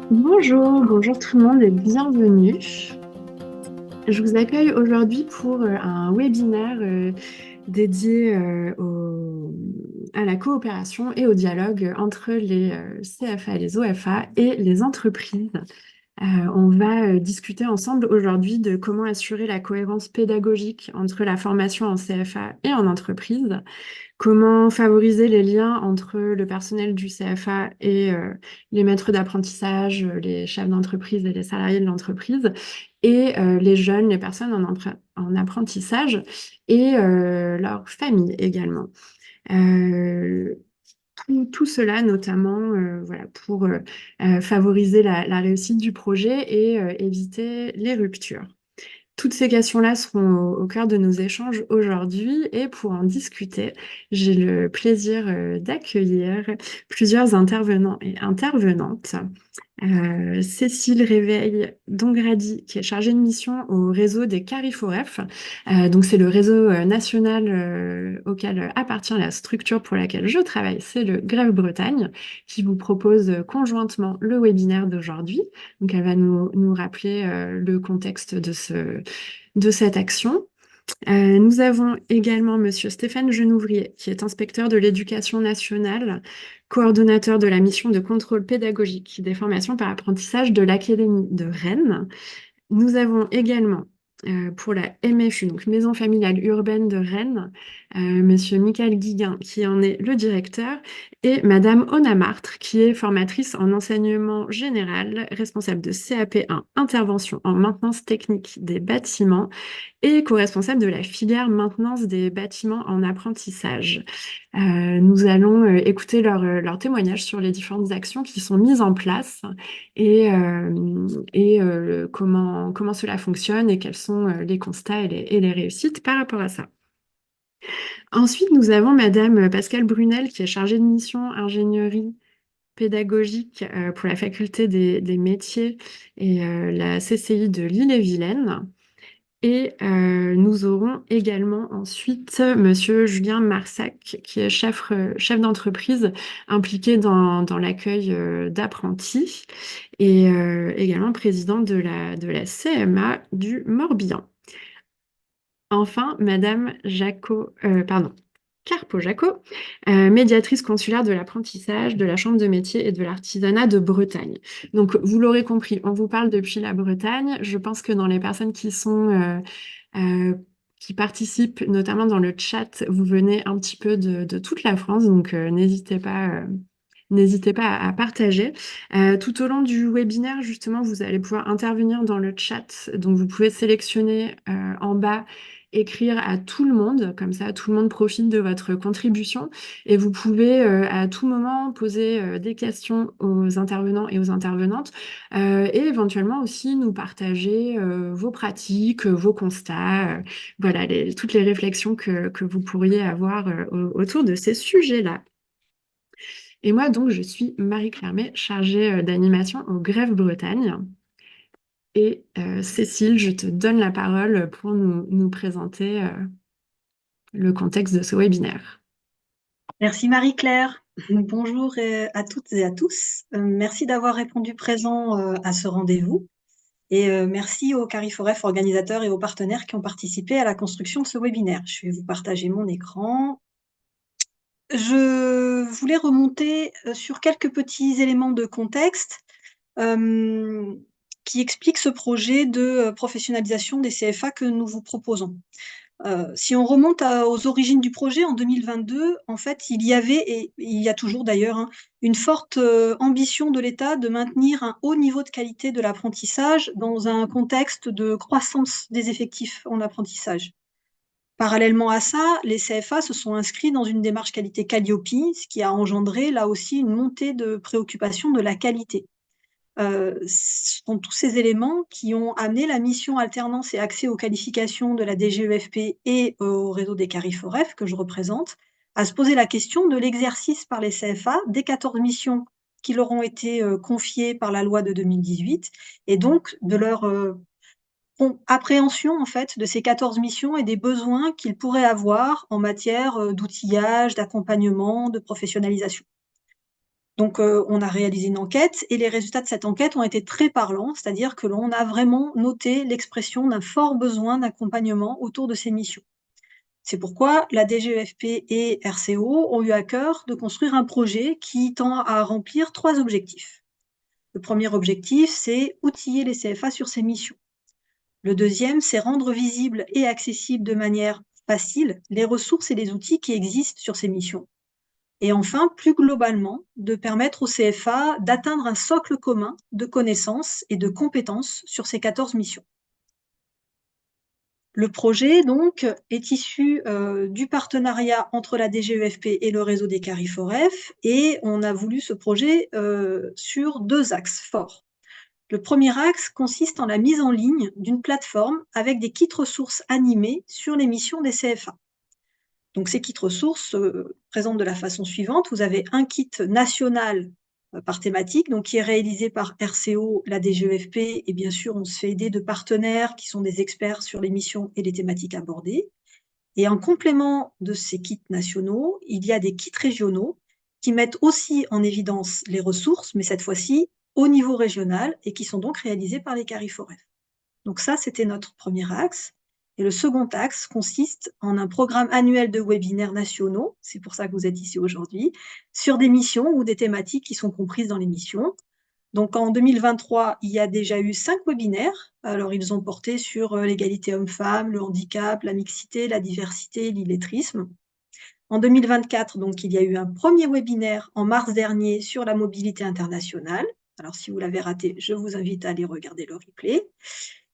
Bonjour tout le monde et bienvenue. Je vous accueille aujourd'hui pour un webinaire dédié à la coopération et au dialogue entre les CFA, les OFA et les entreprises. On va discuter ensemble aujourd'hui de comment assurer la cohérence pédagogique entre la formation en CFA et en entreprise. Comment favoriser les liens entre le personnel du CFA et les maîtres d'apprentissage, les chefs d'entreprise et les salariés de l'entreprise, et les jeunes, les personnes en apprentissage et leurs familles également. Euh, tout cela notamment voilà, pour favoriser la réussite du projet et éviter les ruptures. Toutes ces questions-là seront au cœur de nos échanges aujourd'hui et pour en discuter, j'ai le plaisir d'accueillir plusieurs intervenants et intervenantes. Cécile Réveil-Dongradi, qui est chargée de mission au réseau des Cariforef. Donc, c'est le réseau national auquel appartient la structure pour laquelle je travaille, c'est le Grève Bretagne, qui vous propose conjointement le webinaire d'aujourd'hui. Donc, elle va nous rappeler le contexte de cette action. Nous avons également Monsieur Stéphane Genouvrier, qui est inspecteur de l'éducation nationale, coordonnateur de la mission de contrôle pédagogique des formations par apprentissage de l'Académie de Rennes. Nous avons également, pour la MFU, donc Maison familiale urbaine de Rennes, Monsieur Michael Guiguin, qui en est le directeur, et Madame Ona Martre, qui est formatrice en enseignement général, responsable de CAP1, intervention en maintenance technique des bâtiments, et co-responsable de la filière maintenance des bâtiments en apprentissage. Nous allons écouter leur témoignage sur les différentes actions qui sont mises en place et comment cela fonctionne et quels sont les constats et les réussites par rapport à ça. Ensuite, nous avons Madame Pascale Brunel qui est chargée de mission ingénierie pédagogique pour la faculté des métiers et la CCI de l'Ille-et-Vilaine. Et nous aurons également ensuite Monsieur Julien Marsac, qui est chef d'entreprise impliqué dans l'accueil d'apprentis et également président de la CMA du Morbihan. Enfin, Madame Carpo-Jacot, médiatrice consulaire de l'apprentissage, de la Chambre de métier et de l'artisanat de Bretagne. Donc, vous l'aurez compris, on vous parle depuis la Bretagne. Je pense que dans les personnes euh, qui participent, notamment dans le chat, vous venez un petit peu de toute la France, donc n'hésitez pas à partager. Tout au long du webinaire, justement, vous allez pouvoir intervenir dans le chat, donc vous pouvez sélectionner en bas écrire à tout le monde, comme ça tout le monde profite de votre contribution et vous pouvez à tout moment poser des questions aux intervenants et aux intervenantes et éventuellement aussi nous partager vos pratiques, vos constats, voilà, toutes les réflexions que vous pourriez avoir autour de ces sujets-là. Et moi, donc, je suis Marie Clermet, chargée d'animation au Grève Bretagne. Et Cécile, je te donne la parole pour nous présenter le contexte de ce webinaire. Merci Marie-Claire. Bonjour à toutes et à tous. Merci d'avoir répondu présent à ce rendez-vous. Et merci aux Cariforef organisateurs et aux partenaires qui ont participé à la construction de ce webinaire. Je vais vous partager mon écran. Je voulais remonter sur quelques petits éléments de contexte qui expliquent ce projet de professionnalisation des CFA que nous vous proposons. Si on remonte aux origines du projet, en 2022, en fait, il y avait, et il y a toujours d'ailleurs, hein, une forte ambition de l'État de maintenir un haut niveau de qualité de l'apprentissage dans un contexte de croissance des effectifs en apprentissage. Parallèlement à ça, les CFA se sont inscrits dans une démarche qualité Calliope, ce qui a engendré là aussi une montée de préoccupation de la qualité. Ce sont tous ces éléments qui ont amené la mission alternance et accès aux qualifications de la DGEFP et au réseau des Cariforef que je représente, à se poser la question de l'exercice par les CFA des 14 missions qui leur ont été confiées par la loi de 2018 et donc de leur appréhension en fait de ces 14 missions et des besoins qu'ils pourraient avoir en matière d'outillage, d'accompagnement, de professionnalisation. Donc, on a réalisé une enquête et les résultats de cette enquête ont été très parlants, c'est-à-dire que l'on a vraiment noté l'expression d'un fort besoin d'accompagnement autour de ces missions. C'est pourquoi la DGEFP et RCO ont eu à cœur de construire un projet qui tend à remplir 3 objectifs. Le premier objectif, c'est outiller les CFA sur ces missions. Le deuxième, c'est rendre visibles et accessibles de manière facile les ressources et les outils qui existent sur ces missions. Et enfin, plus globalement, de permettre aux CFA d'atteindre un socle commun de connaissances et de compétences sur ces 14 missions. Le projet, donc, est issu du partenariat entre la DGEFP et le réseau des Cariforef, et on a voulu ce projet sur 2 axes forts. Le premier axe consiste en la mise en ligne d'une plateforme avec des kits ressources animés sur les missions des CFA. Donc ces kits ressources se présentent de la façon suivante. Vous avez un kit national par thématique, donc qui est réalisé par RCO, la DGEFP, et bien sûr, on se fait aider de partenaires qui sont des experts sur les missions et les thématiques abordées. Et en complément de ces kits nationaux, il y a des kits régionaux qui mettent aussi en évidence les ressources, mais cette fois-ci au niveau régional, et qui sont donc réalisés par les Cariforef. Donc ça, c'était notre premier axe. Et le second axe consiste en un programme annuel de webinaires nationaux, c'est pour ça que vous êtes ici aujourd'hui, sur des missions ou des thématiques qui sont comprises dans les missions. Donc en 2023, il y a déjà eu 5 webinaires. Alors ils ont porté sur l'égalité homme-femme, le handicap, la mixité, la diversité, l'illettrisme. En 2024, donc, il y a eu un premier webinaire en mars dernier sur la mobilité internationale. Alors si vous l'avez raté, je vous invite à aller regarder le replay.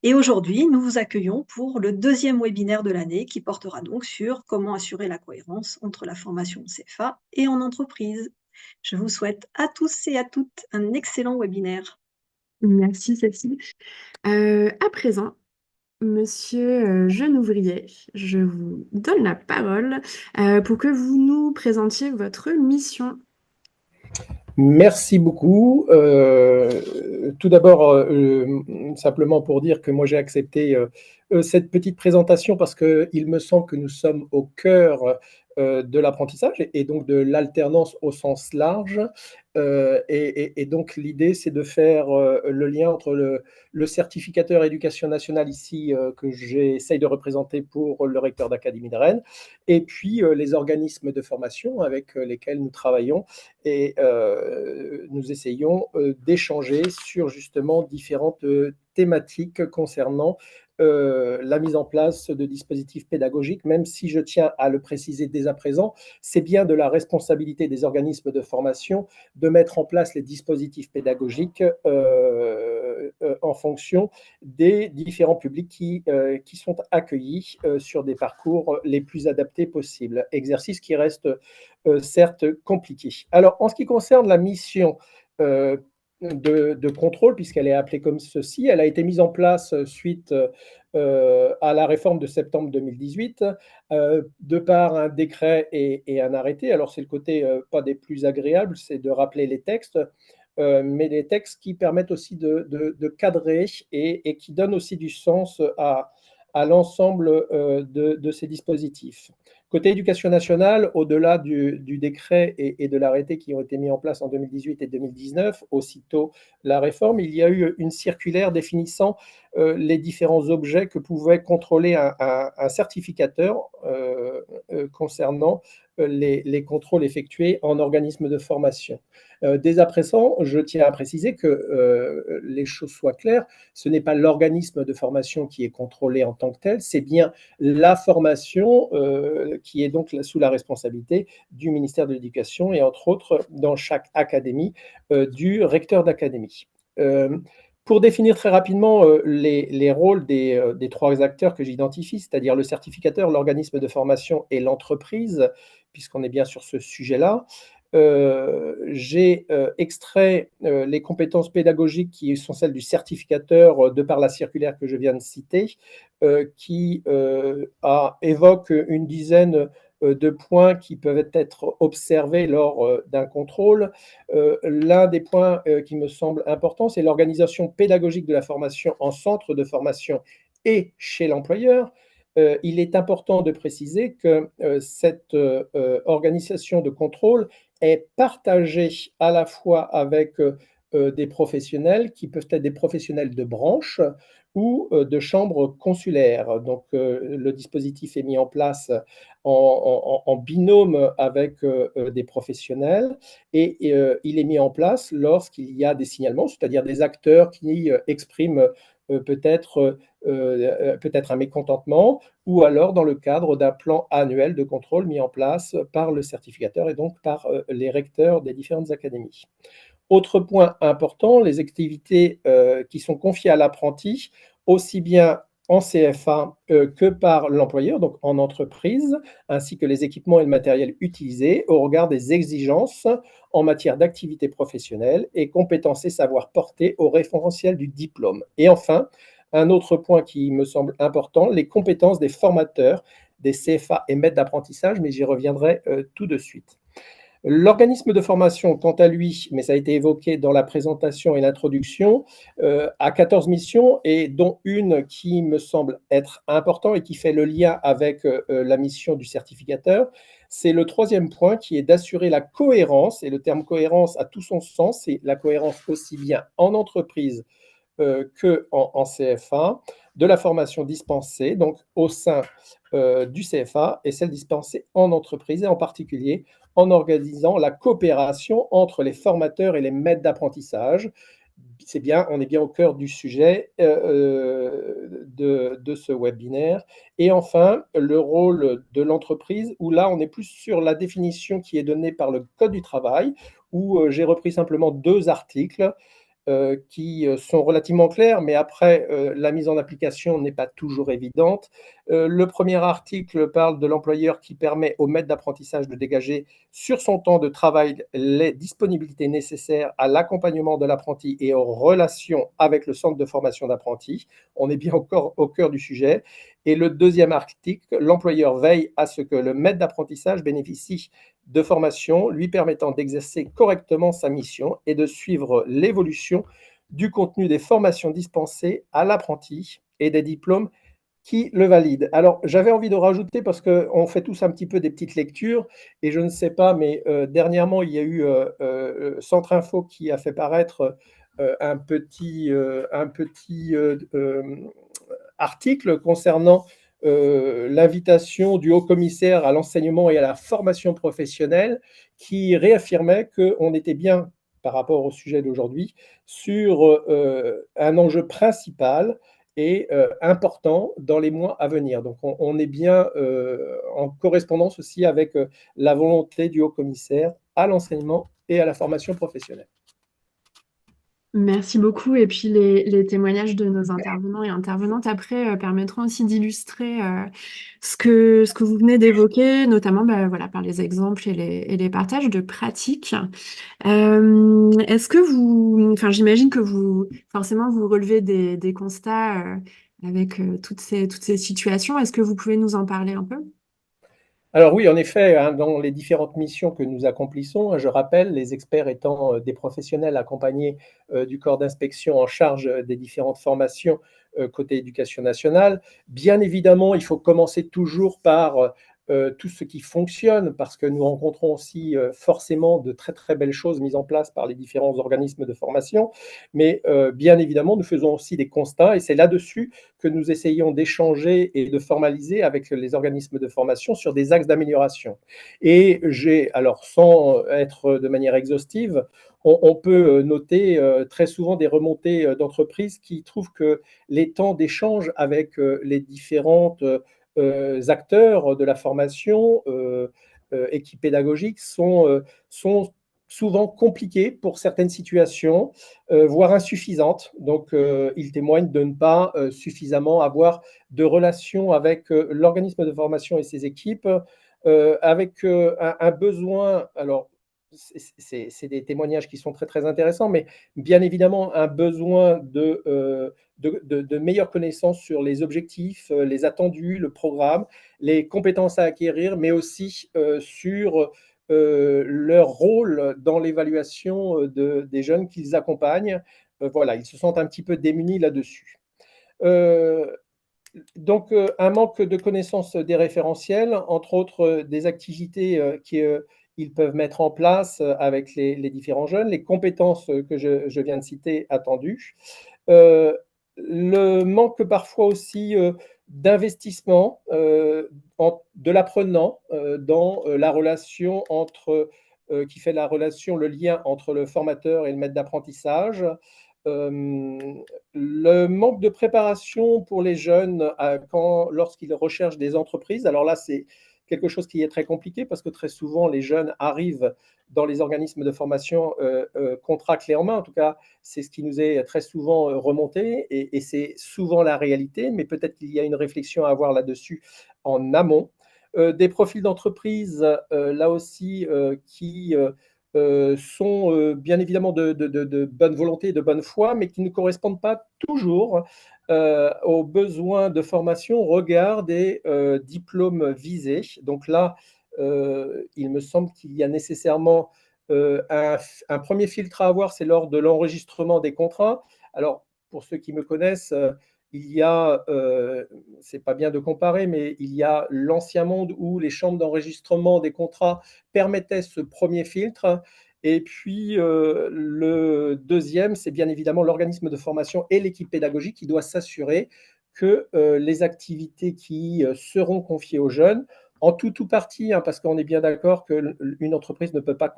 Et aujourd'hui, nous vous accueillons pour le deuxième webinaire de l'année qui portera donc sur comment assurer la cohérence entre la formation en CFA et en entreprise. Je vous souhaite à tous et à toutes un excellent webinaire. Merci Cécile. À présent, Monsieur jeune ouvrier, je vous donne la parole pour que vous nous présentiez votre mission. Merci beaucoup. Tout d'abord, simplement pour dire que moi j'ai accepté cette petite présentation parce qu'il me semble que nous sommes au cœur de l'apprentissage et donc de l'alternance au sens large. Et donc l'idée, c'est de faire le lien entre le certificateur éducation nationale ici que j'essaye de représenter pour le recteur d'Académie de Rennes et puis les organismes de formation avec lesquels nous travaillons et nous essayons d'échanger sur justement différentes thématiques concernant la mise en place de dispositifs pédagogiques, même si je tiens à le préciser dès à présent, c'est bien de la responsabilité des organismes de formation de mettre en place les dispositifs pédagogiques en fonction des différents publics qui sont accueillis sur des parcours les plus adaptés possibles. Exercice qui reste certes compliqué. Alors, en ce qui concerne la mission de contrôle, puisqu'elle est appelée comme ceci, elle a été mise en place suite à la réforme de septembre 2018, de par un décret et un arrêté. Alors, c'est le côté pas des plus agréables, c'est de rappeler les textes, mais des textes qui permettent aussi de cadrer et qui donnent aussi du sens à l'ensemble de ces dispositifs. Côté éducation nationale, au-delà du décret et de l'arrêté qui ont été mis en place en 2018 et 2019, aussitôt la réforme, il y a eu une circulaire définissant les différents objets que pouvait contrôler un certificateur concernant les contrôles effectués en organisme de formation. Dès à présent, je tiens à préciser que les choses soient claires, ce n'est pas l'organisme de formation qui est contrôlé en tant que tel, c'est bien la formation qui est donc sous la responsabilité du ministère de l'Éducation et entre autres dans chaque académie du recteur d'académie. Pour définir très rapidement les rôles des trois acteurs que j'identifie, c'est-à-dire le certificateur, l'organisme de formation et l'entreprise, puisqu'on est bien sur ce sujet-là, j'ai extrait les compétences pédagogiques qui sont celles du certificateur de par la circulaire que je viens de citer, qui évoque une dizaine de points qui peuvent être observés lors d'un contrôle. L'un des points qui me semble important, c'est l'organisation pédagogique de la formation en centre de formation et chez l'employeur. Il est important de préciser que cette organisation de contrôle, est partagé à la fois avec des professionnels qui peuvent être des professionnels de branche ou de chambres consulaires. Donc, le dispositif est mis en place en binôme avec des professionnels et il est mis en place lorsqu'il y a des signalements, c'est-à-dire des acteurs qui expriment peut-être un mécontentement ou alors dans le cadre d'un plan annuel de contrôle mis en place par le certificateur et donc par les recteurs des différentes académies. Autre point important, les activités qui sont confiées à l'apprenti, aussi bien en CFA que par l'employeur, donc en entreprise, ainsi que les équipements et le matériel utilisés au regard des exigences en matière d'activité professionnelle et compétences et savoirs portés au référentiel du diplôme. Et enfin, un autre point qui me semble important, les compétences des formateurs, des CFA et maîtres d'apprentissage, mais j'y reviendrai tout de suite. L'organisme de formation, quant à lui, mais ça a été évoqué dans la présentation et l'introduction, a 14 missions et dont une qui me semble être importante et qui fait le lien avec la mission du certificateur. C'est le troisième point qui est d'assurer la cohérence, et le terme cohérence a tout son sens, c'est la cohérence aussi bien en entreprise qu'en CFA, de la formation dispensée, donc au sein du CFA, et celle dispensée en entreprise, et en particulier en organisant la coopération entre les formateurs et les maîtres d'apprentissage. On est bien au cœur du sujet de ce webinaire. Et enfin, le rôle de l'entreprise, où là, on est plus sur la définition qui est donnée par le Code du travail, où j'ai repris simplement 2 articles qui sont relativement clairs, mais après, la mise en application n'est pas toujours évidente. Le premier article parle de l'employeur qui permet au maître d'apprentissage de dégager sur son temps de travail les disponibilités nécessaires à l'accompagnement de l'apprenti et aux relations avec le centre de formation d'apprentis. On est bien encore au cœur du sujet. Et le deuxième article, l'employeur veille à ce que le maître d'apprentissage bénéficie de formation lui permettant d'exercer correctement sa mission et de suivre l'évolution du contenu des formations dispensées à l'apprenti et des diplômes qui le valident. Alors, j'avais envie de rajouter, parce qu'on fait tous un petit peu des petites lectures, et je ne sais pas, mais dernièrement, il y a eu Centre Info qui a fait paraître un petit article concernant l'invitation du haut-commissaire à l'enseignement et à la formation professionnelle qui réaffirmait qu'on était bien, par rapport au sujet d'aujourd'hui, sur un enjeu principal et important dans les mois à venir. Donc on est bien en correspondance aussi avec la volonté du haut-commissaire à l'enseignement et à la formation professionnelle. Merci beaucoup. Et puis les témoignages de nos intervenants et intervenantes après permettront aussi d'illustrer ce que vous venez d'évoquer, notamment bah, voilà, par les exemples et les partages de pratiques. Est-ce que enfin j'imagine que vous forcément vous relevez des constats avec toutes ces situations. Est-ce que vous pouvez nous en parler un peu? Alors oui, en effet, hein, dans les différentes missions que nous accomplissons, hein, je rappelle, les experts étant des professionnels accompagnés du corps d'inspection en charge des différentes formations côté éducation nationale. Bien évidemment, il faut commencer toujours par tout ce qui fonctionne, parce que nous rencontrons aussi forcément de très très belles choses mises en place par les différents organismes de formation, mais bien évidemment, nous faisons aussi des constats, et c'est là-dessus que nous essayons d'échanger et de formaliser avec les organismes de formation sur des axes d'amélioration. Et alors sans être de manière exhaustive, on peut noter très souvent des remontées d'entreprises qui trouvent que les temps d'échange avec les différentes acteurs de la formation, équipes pédagogiques, sont souvent compliquées pour certaines situations, voire insuffisantes. Donc, ils témoignent de ne pas suffisamment avoir de relations avec l'organisme de formation et ses équipes, avec un besoin. Alors, c'est des témoignages qui sont très très intéressants, mais bien évidemment un besoin de meilleures connaissances sur les objectifs, les attendus, le programme, les compétences à acquérir, mais aussi sur leur rôle dans l'évaluation des jeunes qu'ils accompagnent. Voilà, ils se sentent un petit peu démunis là-dessus. Euh, donc, un manque de connaissance des référentiels, entre autres des activités ils peuvent mettre en place avec les différents jeunes, les compétences que je viens de citer attendues. Euh, le manque parfois aussi d'investissement de l'apprenant dans la relation qui fait la relation, le lien entre le formateur et le maître d'apprentissage. Euh, le manque de préparation pour les jeunes lorsqu'ils recherchent des entreprises. Alors là, c'est quelque chose qui est très compliqué parce que très souvent, les jeunes arrivent dans les organismes de formation contrat clé en main. En tout cas, c'est ce qui nous est très souvent remonté et c'est souvent la réalité, mais peut-être qu'il y a une réflexion à avoir là-dessus en amont. Des profils d'entreprise, là aussi, qui sont bien évidemment de bonne volonté et de bonne foi, mais qui ne correspondent pas toujours aux besoins de formation au regard des diplômes visés. Donc là, il me semble qu'il y a nécessairement un premier filtre à avoir, c'est lors de l'enregistrement des contrats. Alors, pour ceux qui me connaissent, il y a, c'est pas bien de comparer, mais il y a l'ancien monde où les chambres d'enregistrement des contrats permettaient ce premier filtre. Et puis, le deuxième, c'est bien évidemment l'organisme de formation et l'équipe pédagogique qui doit s'assurer que les activités qui seront confiées aux jeunes, en tout ou partie, hein, parce qu'on est bien d'accord qu'une entreprise ne peut pas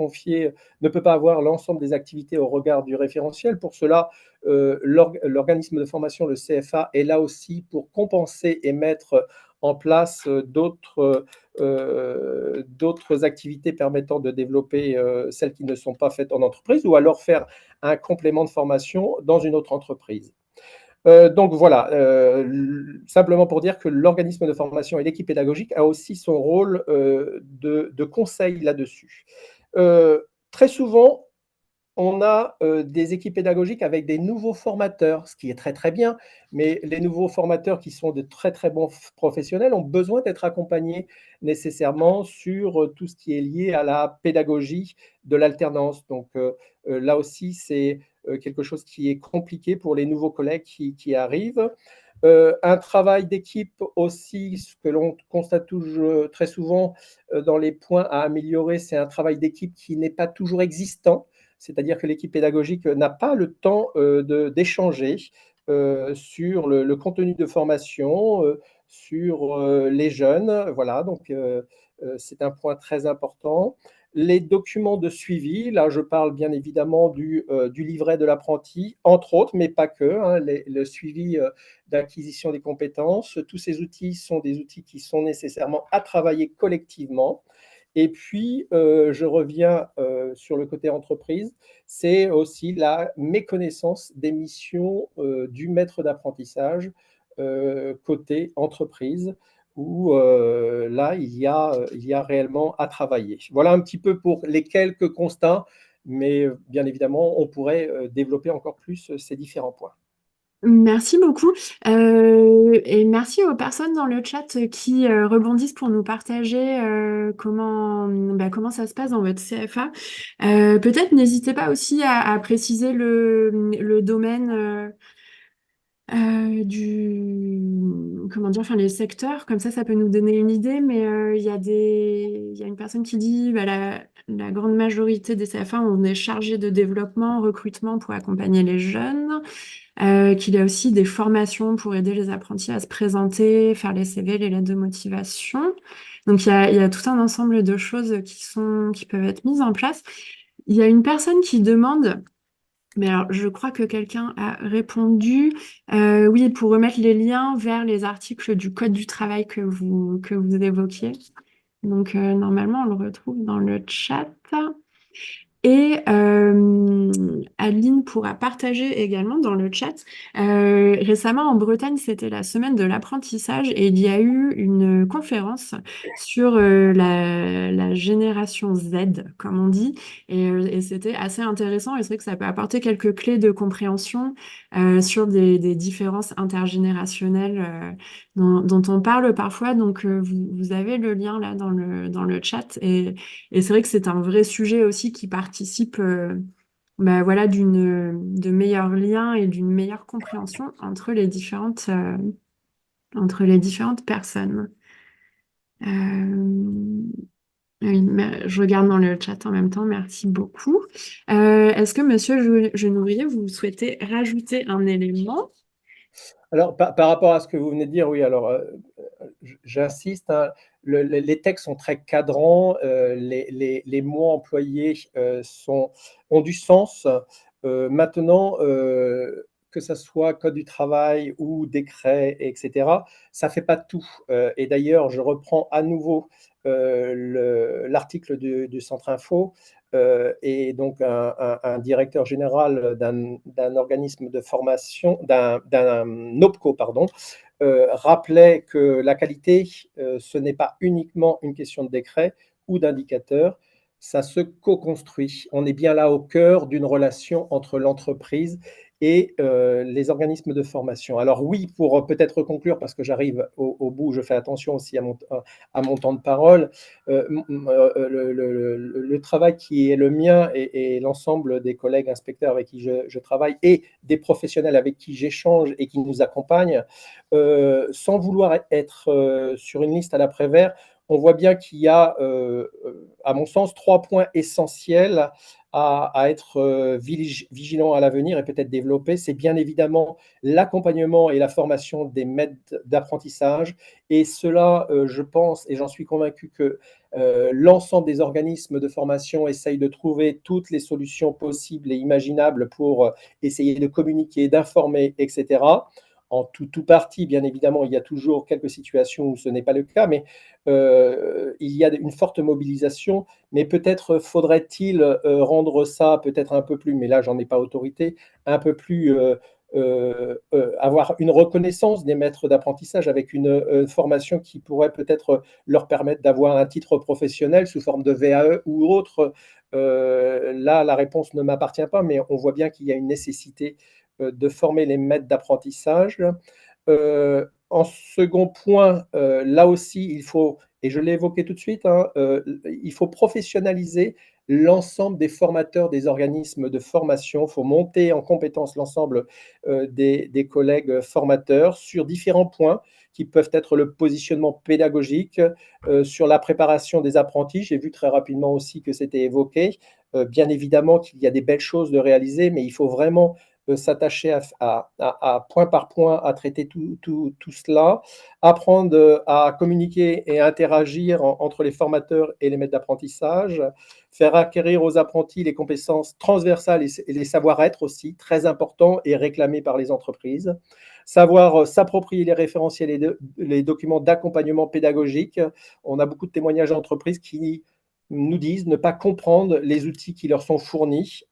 avoir l'ensemble des activités au regard du référentiel. Pour cela, l'organisme de formation, le CFA, est là aussi pour compenser et mettre en place d'autres activités permettant de développer celles qui ne sont pas faites en entreprise ou alors faire un complément de formation dans une autre entreprise. Donc voilà, simplement pour dire que l'organisme de formation et l'équipe pédagogique a aussi son rôle de conseil là-dessus. Très souvent, on a des équipes pédagogiques avec des nouveaux formateurs, ce qui est très très bien, mais les nouveaux formateurs qui sont de très très bons professionnels ont besoin d'être accompagnés nécessairement sur tout ce qui est lié à la pédagogie de l'alternance. Donc là aussi, c'est quelque chose qui est compliqué pour les nouveaux collègues qui arrivent. Un travail d'équipe aussi, ce que l'on constate toujours, très souvent dans les points à améliorer, c'est un travail d'équipe qui n'est pas toujours existant, c'est-à-dire que l'équipe pédagogique n'a pas le temps d'échanger sur le contenu de formation, sur les jeunes. Voilà, donc c'est un point très important. Les documents de suivi, là je parle bien évidemment du livret de l'apprenti, entre autres, mais pas que, hein, le suivi d'acquisition des compétences. Tous ces outils sont des outils qui sont nécessairement à travailler collectivement. Et puis, je reviens sur le côté entreprise, c'est aussi la méconnaissance des missions du maître d'apprentissage côté entreprise, où là, il y a réellement à travailler. Voilà un petit peu pour les quelques constats, mais bien évidemment, on pourrait développer encore plus ces différents points. Merci beaucoup. Et merci aux personnes dans le chat qui rebondissent pour nous partager comment ça se passe dans votre CFA. Peut-être n'hésitez pas aussi à préciser le domaine comment dire, enfin les secteurs, comme ça peut nous donner une idée, mais il y a une personne qui dit bah, la grande majorité des CFA ont des chargés de développement, recrutement pour accompagner les jeunes, qu'il y a aussi des formations pour aider les apprentis à se présenter, faire les CV, les lettres de motivation. Donc il y a tout un ensemble de choses qui peuvent être mises en place. Il y a une personne qui demande mais alors, je crois que quelqu'un a répondu, oui, pour remettre les liens vers les articles du Code du travail que vous évoquiez. Donc, normalement, on le retrouve dans le chat. Et Adeline pourra partager également dans le chat. Récemment en Bretagne, c'était la semaine de l'apprentissage et il y a eu une conférence sur la génération Z, comme on dit. Et c'était assez intéressant et c'est vrai que ça peut apporter quelques clés de compréhension sur des différences intergénérationnelles dont on parle parfois. Donc, vous avez le lien là dans le chat. Et c'est vrai que c'est un vrai sujet aussi qui participe voilà, de meilleurs liens et d'une meilleure compréhension entre les différentes personnes. Euh, Oui, mais je regarde dans le chat en même temps, merci beaucoup. Est-ce que Monsieur Genouillet, vous souhaitez rajouter un élément? Alors, par rapport à ce que vous venez de dire, oui, alors, j'insiste, hein, les textes sont très cadrants, les mots employés ont du sens. Maintenant, que ça soit code du travail ou décret, etc., ça ne fait pas tout. Et d'ailleurs, je reprends à nouveau l'article du Centre Info. Et donc un directeur général d'un organisme de formation, d'un OPCO, pardon, rappelait que la qualité, ce n'est pas uniquement une question de décret ou d'indicateur, ça se co-construit. On est bien là au cœur d'une relation entre l'entreprise et les organismes de formation. Alors oui, pour peut-être conclure, parce que j'arrive au bout, je fais attention aussi à mon temps de parole, le travail qui est le mien et l'ensemble des collègues inspecteurs avec qui je travaille et des professionnels avec qui j'échange et qui nous accompagnent, sans vouloir être sur une liste à l'après-vert, on voit bien qu'il y a, à mon sens, 3 points essentiels à être vigilant à l'avenir et peut-être développer. C'est bien évidemment l'accompagnement et la formation des maîtres d'apprentissage. Et cela, je pense, et j'en suis convaincu que l'ensemble des organismes de formation essayent de trouver toutes les solutions possibles et imaginables pour essayer de communiquer, d'informer, etc. En tout partie, bien évidemment, il y a toujours quelques situations où ce n'est pas le cas, mais il y a une forte mobilisation. Mais peut-être faudrait-il rendre ça peut-être un peu plus, mais là, j'en ai pas autorité, un peu plus avoir une reconnaissance des maîtres d'apprentissage avec une formation qui pourrait peut-être leur permettre d'avoir un titre professionnel sous forme de VAE ou autre. Là, la réponse ne m'appartient pas, mais on voit bien qu'il y a une nécessité de former les maîtres d'apprentissage. En second point, là aussi, il faut, et je l'ai évoqué tout de suite, hein, il faut professionnaliser l'ensemble des formateurs des organismes de formation. Il faut monter en compétence l'ensemble des collègues formateurs sur différents points qui peuvent être le positionnement pédagogique, sur la préparation des apprentis. J'ai vu très rapidement aussi que c'était évoqué. Bien évidemment qu'il y a des belles choses de réaliser, mais il faut vraiment s'attacher point par point à traiter tout cela, apprendre à communiquer et à interagir entre les formateurs et les maîtres d'apprentissage, faire acquérir aux apprentis les compétences transversales et les savoir-être aussi, très importants et réclamés par les entreprises, savoir s'approprier les référentiels et les documents d'accompagnement pédagogique. On a beaucoup de témoignages d'entreprises qui nous disent ne pas comprendre les outils qui leur sont fournis.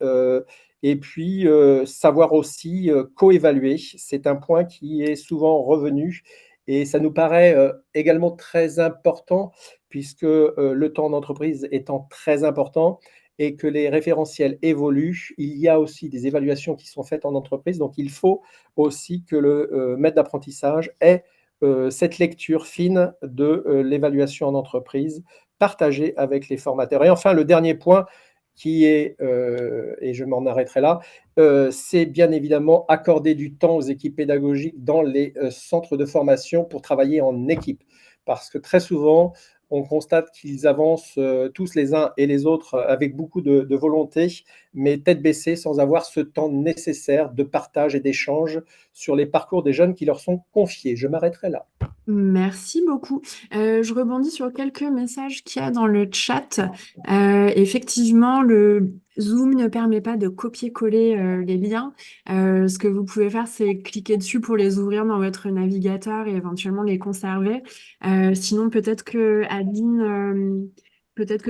Et puis, savoir aussi coévaluer, c'est un point qui est souvent revenu et ça nous paraît également très important puisque le temps d'entreprise étant très important et que les référentiels évoluent, il y a aussi des évaluations qui sont faites en entreprise. Donc, il faut aussi que le maître d'apprentissage ait cette lecture fine de l'évaluation en entreprise partagée avec les formateurs. Et enfin, le dernier point, qui est, et je m'en arrêterai là, c'est bien évidemment accorder du temps aux équipes pédagogiques dans les centres de formation pour travailler en équipe. Parce que très souvent, on constate qu'ils avancent tous les uns et les autres avec beaucoup de volonté, mais tête baissée, sans avoir ce temps nécessaire de partage et d'échange sur les parcours des jeunes qui leur sont confiés. Je m'arrêterai là. Merci beaucoup. Je rebondis sur quelques messages qu'il y a dans le chat. Effectivement, le Zoom ne permet pas de copier-coller les liens. Ce que vous pouvez faire, c'est cliquer dessus pour les ouvrir dans votre navigateur et éventuellement les conserver. Sinon, peut-être que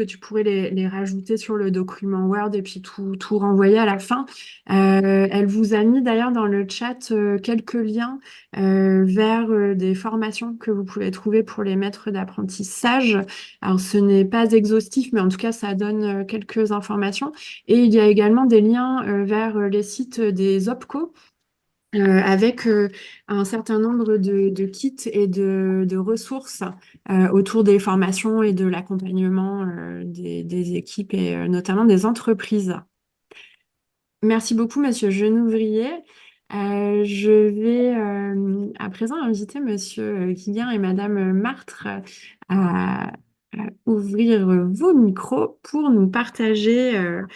tu pourrais les rajouter sur le document Word et puis tout renvoyer à la fin. Elle vous a mis d'ailleurs dans le chat quelques liens vers des formations que vous pouvez trouver pour les maîtres d'apprentissage. Alors, ce n'est pas exhaustif, mais en tout cas, ça donne quelques informations. Et il y a également des liens vers les sites des OPCO. Avec un certain nombre de kits et de ressources autour des formations et de l'accompagnement des équipes et notamment des entreprises. Merci beaucoup, Monsieur Genouvrier. Je vais à présent inviter Monsieur Guillen et Madame Martre à ouvrir vos micros pour nous partager un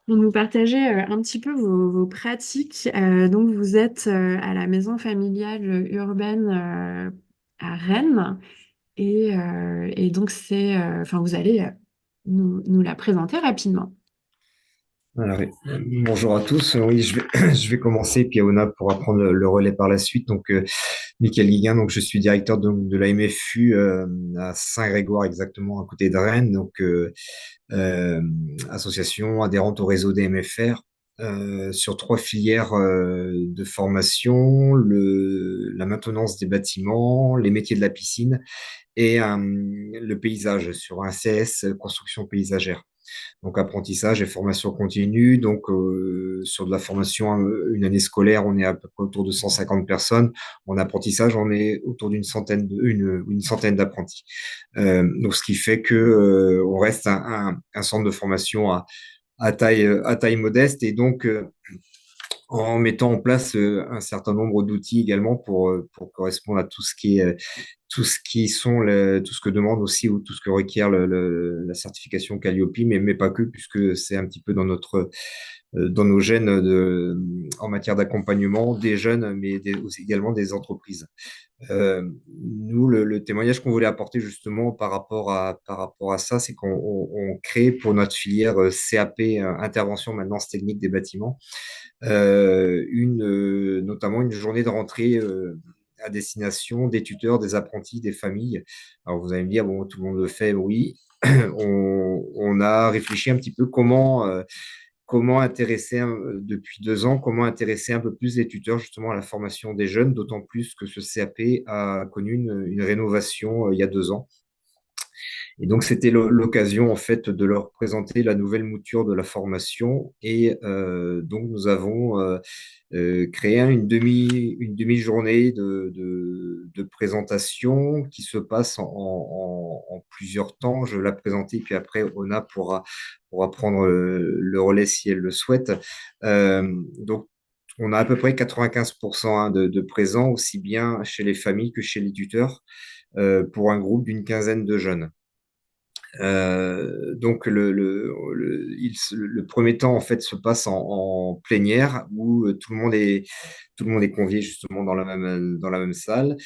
petit peu vos pratiques. Donc, vous êtes à la maison familiale urbaine à Rennes et donc enfin, vous allez nous la présenter rapidement. Alors, bonjour à tous. Oui, je vais commencer, puis Aona pourra prendre le relais par la suite. Donc, Mickaël Guiguin, donc je suis directeur de la MFU à Saint-Grégoire, exactement à côté de Rennes, donc euh, association adhérente au réseau des MFR. Sur trois filières de formation, la maintenance des bâtiments, les métiers de la piscine et le paysage sur un CS construction paysagère. Donc apprentissage et formation continue. Donc sur de la formation, une année scolaire, on est à peu près autour de 150 personnes. En apprentissage, on est autour une centaine d'apprentis. Donc ce qui fait que on reste un centre de formation à taille modeste et donc en mettant en place un certain nombre d'outils également pour correspondre à tout ce qui sont tout ce que demande aussi ou tout ce que requiert la certification Calliope, mais pas que, puisque c'est un petit peu dans nos gènes en matière d'accompagnement des jeunes, mais aussi également des entreprises. Nous, le témoignage qu'on voulait apporter justement par rapport à ça, c'est qu'on crée pour notre filière CAP, intervention maintenance technique des bâtiments, notamment une journée de rentrée à destination des tuteurs, des apprentis, des familles. Alors vous allez me dire, bon, tout le monde le fait, oui. On a réfléchi un petit peu comment intéresser, depuis 2 ans, comment intéresser un peu plus les tuteurs justement à la formation des jeunes, d'autant plus que ce CAP a connu une rénovation il y a 2 ans. Et donc, c'était l'occasion, en fait, de leur présenter la nouvelle mouture de la formation. Et donc, nous avons créé une demi-journée de présentation qui se passe en plusieurs temps. Je vais la présenter, puis après, Ona pourra prendre le relais si elle le souhaite. Donc, on a à peu près 95% de présents, aussi bien chez les familles que chez les tuteurs, pour un groupe d'une quinzaine de jeunes. Donc le premier temps en fait se passe en plénière où tout le monde est convié justement dans la même salle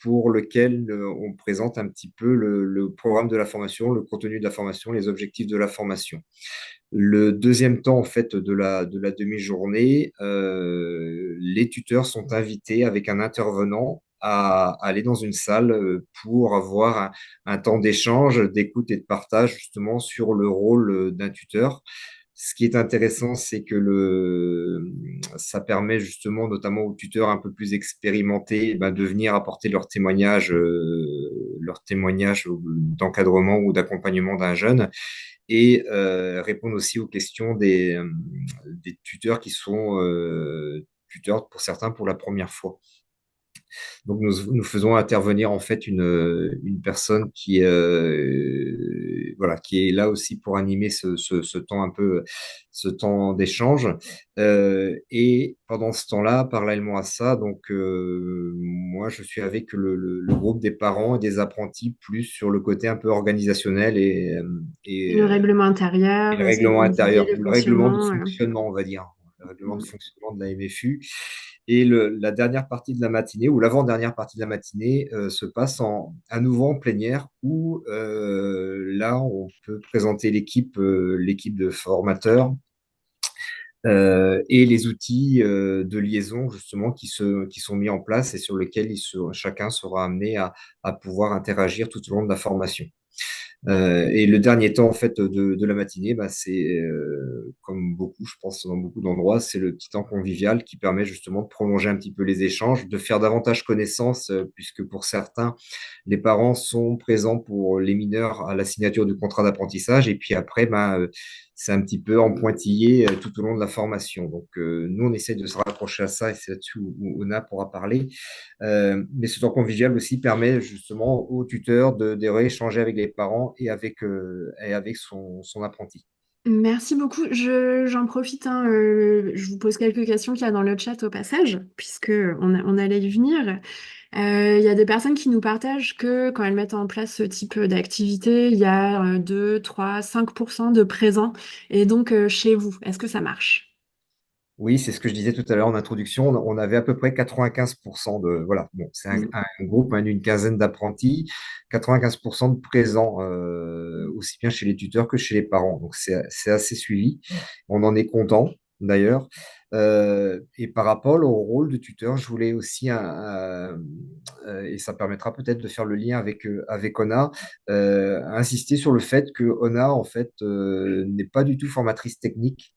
pour lequel on présente un petit peu le programme de la formation, le contenu de la formation, les objectifs de la formation. Le deuxième temps en fait de la demi-journée, les tuteurs sont invités avec un intervenant à aller dans une salle pour avoir un temps d'échange, d'écoute et de partage justement sur le rôle d'un tuteur. Ce qui est intéressant, c'est que ça permet justement, notamment aux tuteurs un peu plus expérimentés, de venir apporter leur témoignage d'encadrement ou d'accompagnement d'un jeune et répondre aussi aux questions des tuteurs qui sont tuteurs pour certains pour la première fois. Donc nous faisons intervenir en fait une personne voilà, qui est là aussi pour animer ce temps ce temps d'échange. Et pendant ce temps-là, parallèlement à ça, donc moi je suis avec le groupe des parents et des apprentis plus sur le côté un peu organisationnel Et le règlement et intérieur, le ce que règlement vous disiez, intérieur, le le règlement de fonctionnement. fonctionnement, on va dire, le règlement de Mm. fonctionnement de la MFU. Et la dernière partie de la matinée, ou l'avant-dernière partie de la matinée, se passe à nouveau en plénière, où là, on peut présenter l'équipe de formateurs et les outils de liaison, justement, qui sont mis en place et sur lesquels chacun sera amené à pouvoir interagir tout au long de la formation. Et le dernier temps en fait de la matinée, c'est comme beaucoup, je pense dans beaucoup d'endroits, c'est le petit temps convivial qui permet justement de prolonger un petit peu les échanges, de faire davantage connaissance, puisque pour certains, les parents sont présents pour les mineurs à la signature du contrat d'apprentissage, et puis après, c'est un petit peu en pointillé tout au long de la formation. Donc nous, on essaie de se rapprocher à ça, et c'est là-dessus où Ona pourra parler. Mais ce temps convivial aussi permet justement au tuteur de rééchanger avec les parents et avec son apprenti. Merci beaucoup. J'en profite, hein, je vous pose quelques questions qu'il y a dans le chat au passage, puisque on allait y venir. Il y a des personnes qui nous partagent que quand elles mettent en place ce type d'activité, il y a 2, 3, 5% de présents. Et donc, chez vous, est-ce que ça marche? Oui, c'est ce que je disais tout à l'heure en introduction. On avait à peu près 95% de, voilà, bon, c'est Mm. un groupe d'une quinzaine d'apprentis, 95% de présents, aussi bien chez les tuteurs que chez les parents. Donc, c'est assez suivi. On en est content, d'ailleurs. Et par rapport au rôle de tuteur, je voulais aussi, et ça permettra peut-être de faire le lien avec Ona, insister sur le fait que Ona, en fait, n'est pas du tout formatrice technique.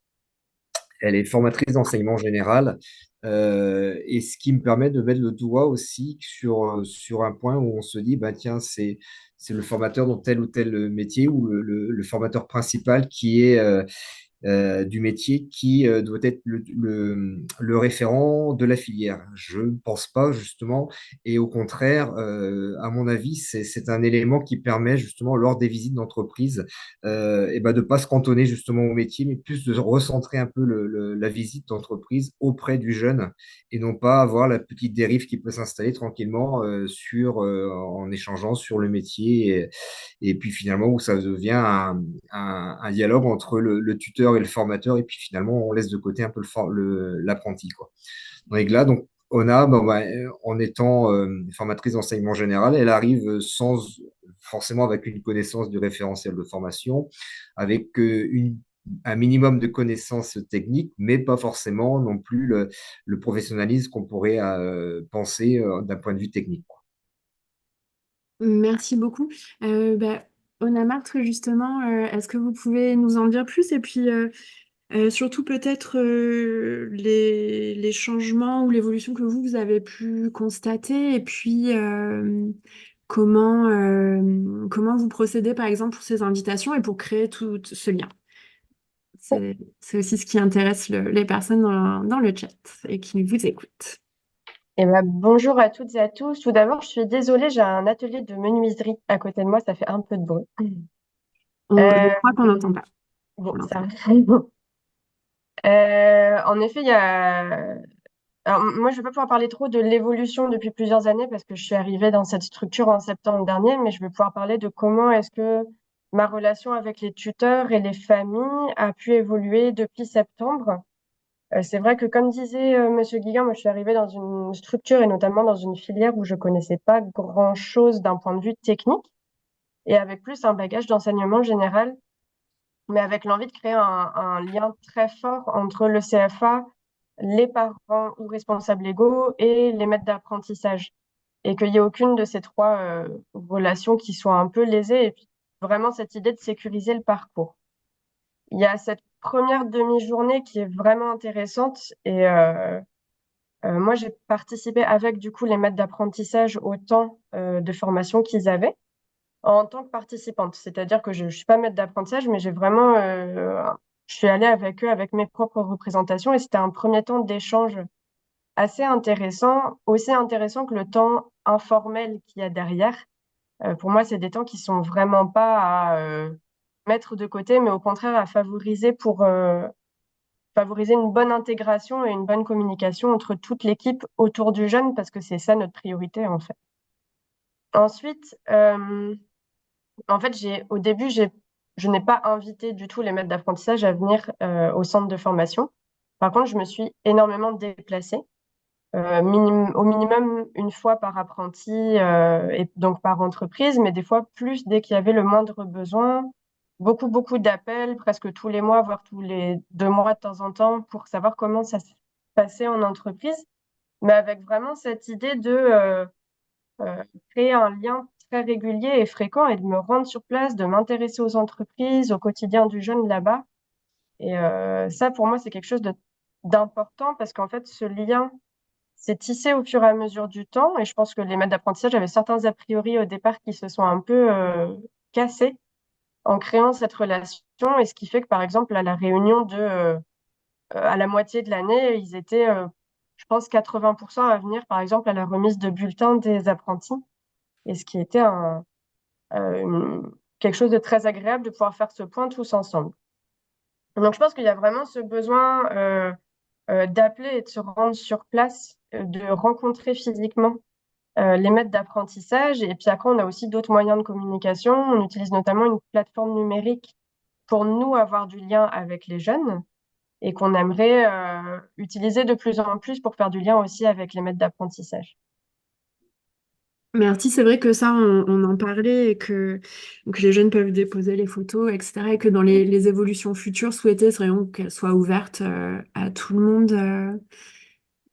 Elle est formatrice d'enseignement général, et ce qui me permet de mettre le doigt aussi sur un point où on se dit, bah, tiens, c'est le formateur dans tel ou tel métier ou le formateur principal qui est du métier qui doit être le référent de la filière. Je ne pense pas, justement, et au contraire, à mon avis, c'est un élément qui permet, justement, lors des visites d'entreprise, et ben, de ne pas se cantonner, justement, au métier, mais plus de recentrer un peu la visite d'entreprise auprès du jeune et non pas avoir la petite dérive qui peut s'installer tranquillement en échangeant sur le métier et puis finalement où ça devient un dialogue entre le tuteur et le formateur, et puis finalement on laisse de côté un peu l'apprenti, quoi. Donc là, donc, Ona, bon, bah, en étant formatrice d'enseignement général, elle arrive sans forcément avec une connaissance du référentiel de formation, avec un minimum de connaissances techniques, mais pas forcément non plus le professionnalisme qu'on pourrait penser d'un point de vue technique, quoi. Merci beaucoup. Bah, Ona Martre, justement, est-ce que vous pouvez nous en dire plus? Et puis, surtout peut-être les changements ou l'évolution que vous avez pu constater, et puis comment vous procédez, par exemple, pour ces invitations et pour créer tout ce lien. C'est aussi ce qui intéresse les personnes dans le chat et qui vous écoutent. Eh ben, bonjour à toutes et à tous. Tout d'abord, je suis désolée, j'ai un atelier de menuiserie à côté de moi, ça fait un peu de bruit. Je Euh, crois qu'on n'entend pas bon, pour ça l'instant. va. En effet, il y a... Alors, moi, je ne vais pas pouvoir parler trop de l'évolution depuis plusieurs années parce que je suis arrivée dans cette structure en septembre dernier, mais je vais pouvoir parler de comment est-ce que ma relation avec les tuteurs et les familles a pu évoluer depuis septembre. C'est vrai que, comme disait Monsieur Guigan, moi, je suis arrivée dans une structure et notamment dans une filière où je connaissais pas grand-chose d'un point de vue technique et avec plus un bagage d'enseignement général, mais avec l'envie de créer un lien très fort entre le CFA, les parents ou responsables légaux et les maîtres d'apprentissage. Et qu'il n'y ait aucune de ces trois relations qui soit un peu lésée et puis vraiment cette idée de sécuriser le parcours. Il y a cette première demi-journée qui est vraiment intéressante et moi, j'ai participé avec du coup les maîtres d'apprentissage au temps de formation qu'ils avaient en tant que participante. C'est-à-dire que je ne suis pas maître d'apprentissage, mais je suis allée avec eux avec mes propres représentations et c'était un premier temps d'échange assez intéressant, aussi intéressant que le temps informel qu'il y a derrière. Pour moi, c'est des temps qui sont vraiment pas à mettre de côté, mais au contraire à favoriser pour favoriser une bonne intégration et une bonne communication entre toute l'équipe autour du jeune, parce que c'est ça notre priorité en fait. Ensuite, en fait, au début, je n'ai pas invité du tout les maîtres d'apprentissage à venir au centre de formation. Par contre, je me suis énormément déplacée, au minimum une fois par apprenti et donc par entreprise, mais des fois plus dès qu'il y avait le moindre besoin. Beaucoup, beaucoup d'appels, presque tous les mois, voire tous les 2 mois de temps en temps, pour savoir comment ça se passait en entreprise, mais avec vraiment cette idée de créer un lien très régulier et fréquent et de me rendre sur place, de m'intéresser aux entreprises, au quotidien du jeune là-bas. Et ça, pour moi, c'est quelque chose d'important parce qu'en fait, ce lien s'est tissé au fur et à mesure du temps. Et je pense que les maîtres d'apprentissage avaient certains a priori au départ qui se sont un peu cassés en créant cette relation. Et ce qui fait que, par exemple, à la réunion à la moitié de l'année, ils étaient, je pense, 80% à venir, par exemple, à la remise de bulletins des apprentis. Et ce qui était quelque chose de très agréable de pouvoir faire ce point tous ensemble. Donc, je pense qu'il y a vraiment ce besoin d'appeler et de se rendre sur place, de rencontrer physiquement les maîtres d'apprentissage. Et puis après, on a aussi d'autres moyens de communication. On utilise notamment une plateforme numérique pour nous avoir du lien avec les jeunes et qu'on aimerait utiliser de plus en plus pour faire du lien aussi avec les maîtres d'apprentissage. Merci, c'est vrai que ça, on en parlait et que les jeunes peuvent déposer les photos, etc. Et que dans les évolutions futures souhaitées, c'est vraiment qu'elles soient ouvertes à tout le monde.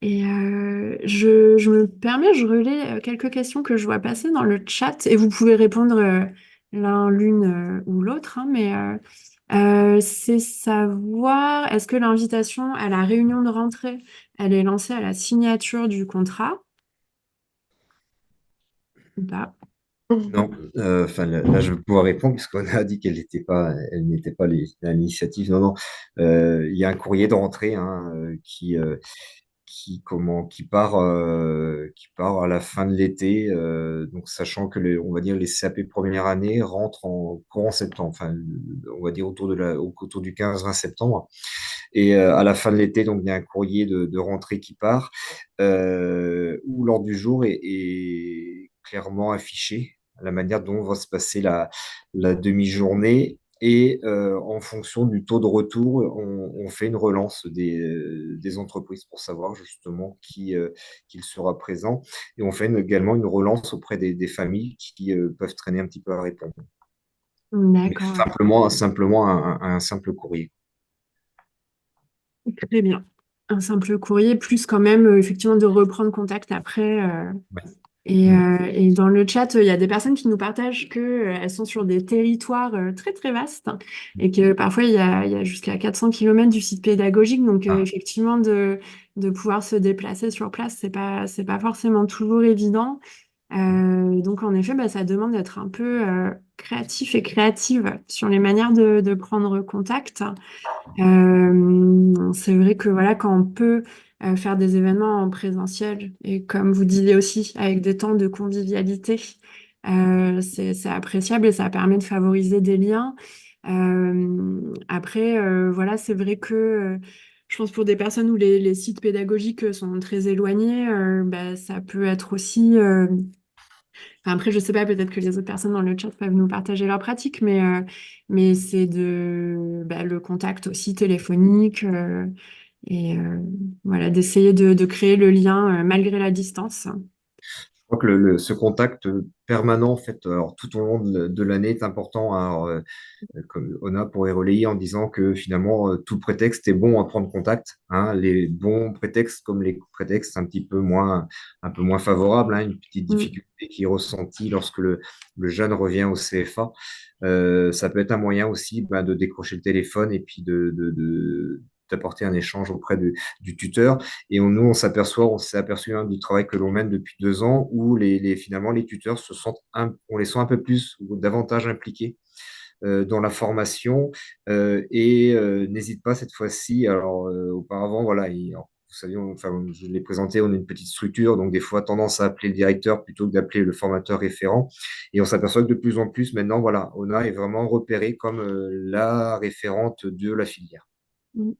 Je me permets, je relais quelques questions que je vois passer dans le chat et vous pouvez répondre l'une ou l'autre, hein, mais c'est savoir, est-ce que l'invitation à la réunion de rentrée, elle est lancée à la signature du contrat ou pas? Non, enfin là, je vais pouvoir répondre puisqu'on a dit elle n'était pas à l'initiative. Non, non, il y a un courrier de rentrée hein, qui part à la fin de l'été. Donc sachant que on va dire les CAP première année rentrent en courant septembre. Enfin, on va dire autour du 15-20 septembre. Et à la fin de l'été, donc il y a un courrier de rentrée qui part où l'ordre du jour est clairement affiché la manière dont va se passer la demi-journée. Et en fonction du taux de retour, on fait une relance des entreprises pour savoir justement qui sera présent. Et on fait également une relance auprès des familles qui peuvent traîner un petit peu à répondre. Mais D'accord, simplement un simple courrier. très bien. Un simple courrier, plus quand même, effectivement, de reprendre contact après. Ouais. Mm. Et dans le chat, il y a des personnes qui nous partagent qu'elles sont sur des territoires très très vastes et que parfois il y a jusqu'à 400 km du site pédagogique. Donc Ah, effectivement, de pouvoir se déplacer sur place, c'est pas forcément toujours évident. Donc en effet, bah, ça demande d'être un peu créatif et créative sur les manières de prendre contact. C'est vrai que voilà, quand on peut faire des événements en présentiel et comme vous disiez aussi, avec des temps de convivialité, c'est appréciable et ça permet de favoriser des liens. Après, voilà, c'est vrai que je pense pour des personnes où les sites pédagogiques sont très éloignés, bah, ça peut être aussi enfin, après, je sais pas, peut-être que les autres personnes dans le chat peuvent nous partager leurs pratiques, mais c'est bah, le contact aussi téléphonique voilà, d'essayer de créer le lien malgré la distance. je crois que ce contact permanent, en fait, alors, tout au long de l'année est important. Alors, comme Ona pourrait relayer en disant que finalement, tout prétexte est bon à prendre contact. Hein, les bons prétextes comme les prétextes un peu moins favorables, hein, une petite Mm. difficulté qui est ressentie lorsque le jeune revient au CFA. Ça peut être un moyen aussi ben, de décrocher le téléphone et puis d'apporter un échange auprès du tuteur. Et nous, on s'est aperçu hein, du travail que l'on mène depuis 2 ans où finalement les tuteurs on les sent un peu plus ou davantage impliqués dans la formation et n'hésite pas cette fois-ci. Alors, auparavant, voilà, alors, vous savez, enfin, je l'ai présenté, on est une petite structure, donc des fois tendance à appeler le directeur plutôt que d'appeler le formateur référent. Et on s'aperçoit que de plus en plus, maintenant, voilà, ONA est vraiment repérée comme la référente de la filière. Mm.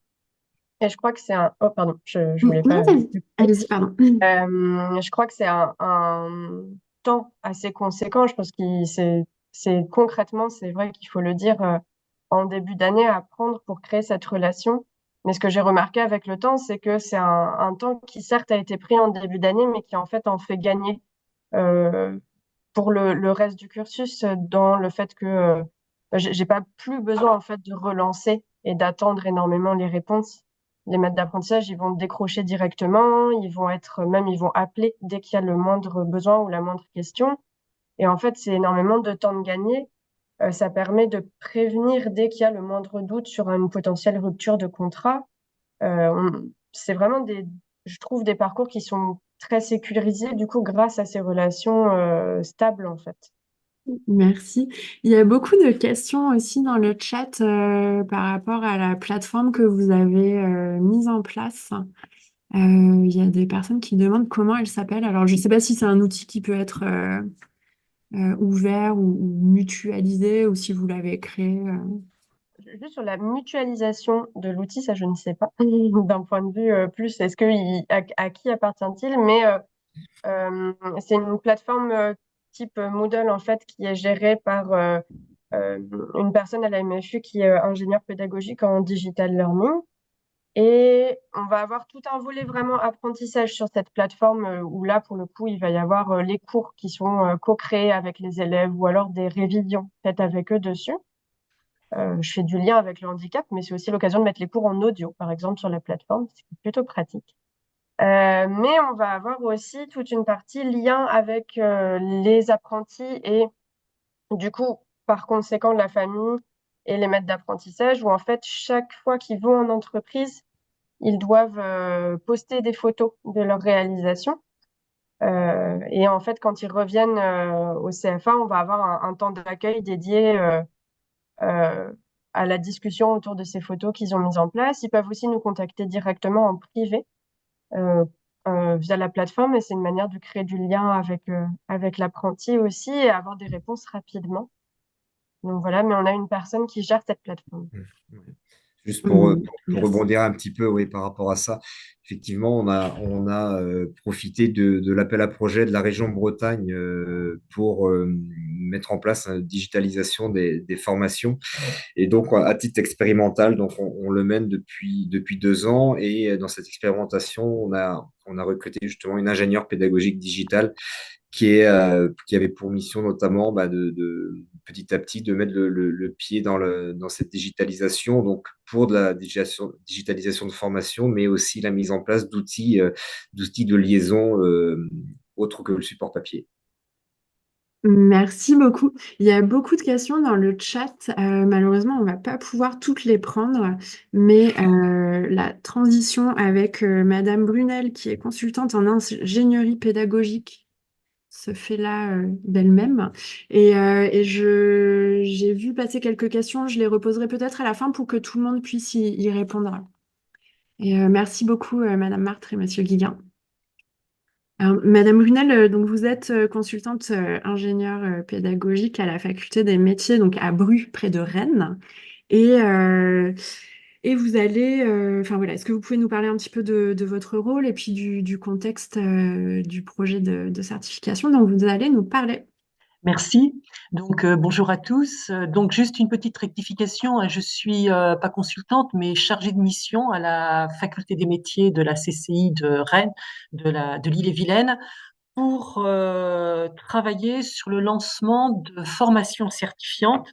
Et je crois que c'est un... Oh, pardon, je voulais Non, pas... allez-y, pardon. Je crois que c'est un temps assez conséquent. Je pense c'est concrètement, c'est vrai qu'il faut le dire, en début d'année à prendre pour créer cette relation. Mais ce que j'ai remarqué avec le temps, c'est que c'est un temps qui certes a été pris en début d'année, mais qui en fait en fait gagner euh, pour le reste du cursus dans le fait que j'ai pas plus besoin en fait de relancer et d'attendre énormément les réponses. Les maîtres d'apprentissage, ils vont décrocher directement, ils vont appeler dès qu'il y a le moindre besoin ou la moindre question. Et en fait, c'est énormément de temps de gagner. Ça permet de prévenir dès qu'il y a le moindre doute sur une potentielle rupture de contrat. C'est vraiment je trouve, des parcours qui sont très sécurisés, du coup, grâce à ces relations stables, en fait. Merci. Il y a beaucoup de questions aussi dans le chat par rapport à la plateforme que vous avez mise en place. Il y a des personnes qui demandent comment elle s'appelle. Alors, je ne sais pas si c'est un outil qui peut être ouvert ou mutualisé ou si vous l'avez créé. Juste sur la mutualisation de l'outil, ça, je ne sais pas. D'un point de vue plus, à qui appartient-il? Mais C'est une plateforme type Moodle en fait qui est gérée par une personne à la MFU qui est ingénieure pédagogique en digital learning. Et on va avoir tout un volet vraiment apprentissage sur cette plateforme où là, pour le coup, il va y avoir les cours qui sont co-créés avec les élèves ou alors des révisions faites avec eux dessus. Je fais du lien avec le handicap, mais c'est aussi l'occasion de mettre les cours en audio, par exemple, sur la plateforme, ce qui est plutôt pratique. Mais on va avoir aussi toute une partie lien avec les apprentis et du coup, par conséquent, la famille et les maîtres d'apprentissage, où en fait, chaque fois qu'ils vont en entreprise, ils doivent poster des photos de leur réalisation. Et en fait, quand ils reviennent au CFA, on va avoir un temps d'accueil dédié euh, à la discussion autour de ces photos qu'ils ont mises en place. Ils peuvent aussi nous contacter directement en privé euh, via la plateforme et c'est une manière de créer du lien avec l'apprenti aussi et avoir des réponses rapidement. Donc voilà, mais on a une personne qui gère cette plateforme. Ouais. Juste Mm, pour merci. rebondir un petit peu, oui, par rapport à ça, effectivement, on a profité de l'appel à projet de la région Bretagne pour mettre en place une digitalisation des formations. Et donc, à titre expérimental, donc on le mène depuis 2 ans. Et dans cette expérimentation, on a recruté justement une ingénieure pédagogique digitale qui avait pour mission notamment de petit à petit de mettre le pied dans cette digitalisation, donc pour de la digitalisation de formation, mais aussi la mise en place d'outils de liaison autres que le support papier. Merci beaucoup. Il y a beaucoup de questions dans le chat. Malheureusement, on ne va pas pouvoir toutes les prendre, mais la transition avec Madame Brunel, qui est consultante en ingénierie pédagogique, se fait là d'elle-même. J'ai vu passer quelques questions. Je les reposerai peut-être à la fin pour que tout le monde puisse y répondre. Et merci beaucoup, Madame Martre et Monsieur Guiguin. Alors, Madame Brunel, donc vous êtes consultante ingénieure pédagogique à la faculté des métiers, donc à Bru, près de Rennes. Et, euh, et vous allez, enfin voilà, est-ce que vous pouvez nous parler un petit peu de votre rôle et puis du contexte du projet de certification dont vous allez nous parler? Merci. Donc, bonjour à tous. Donc, juste une petite rectification, hein. Je suis pas consultante, mais chargée de mission à la faculté des métiers de la CCI de Rennes, de l'Ille-et-Vilaine, pour travailler sur le lancement de formations certifiantes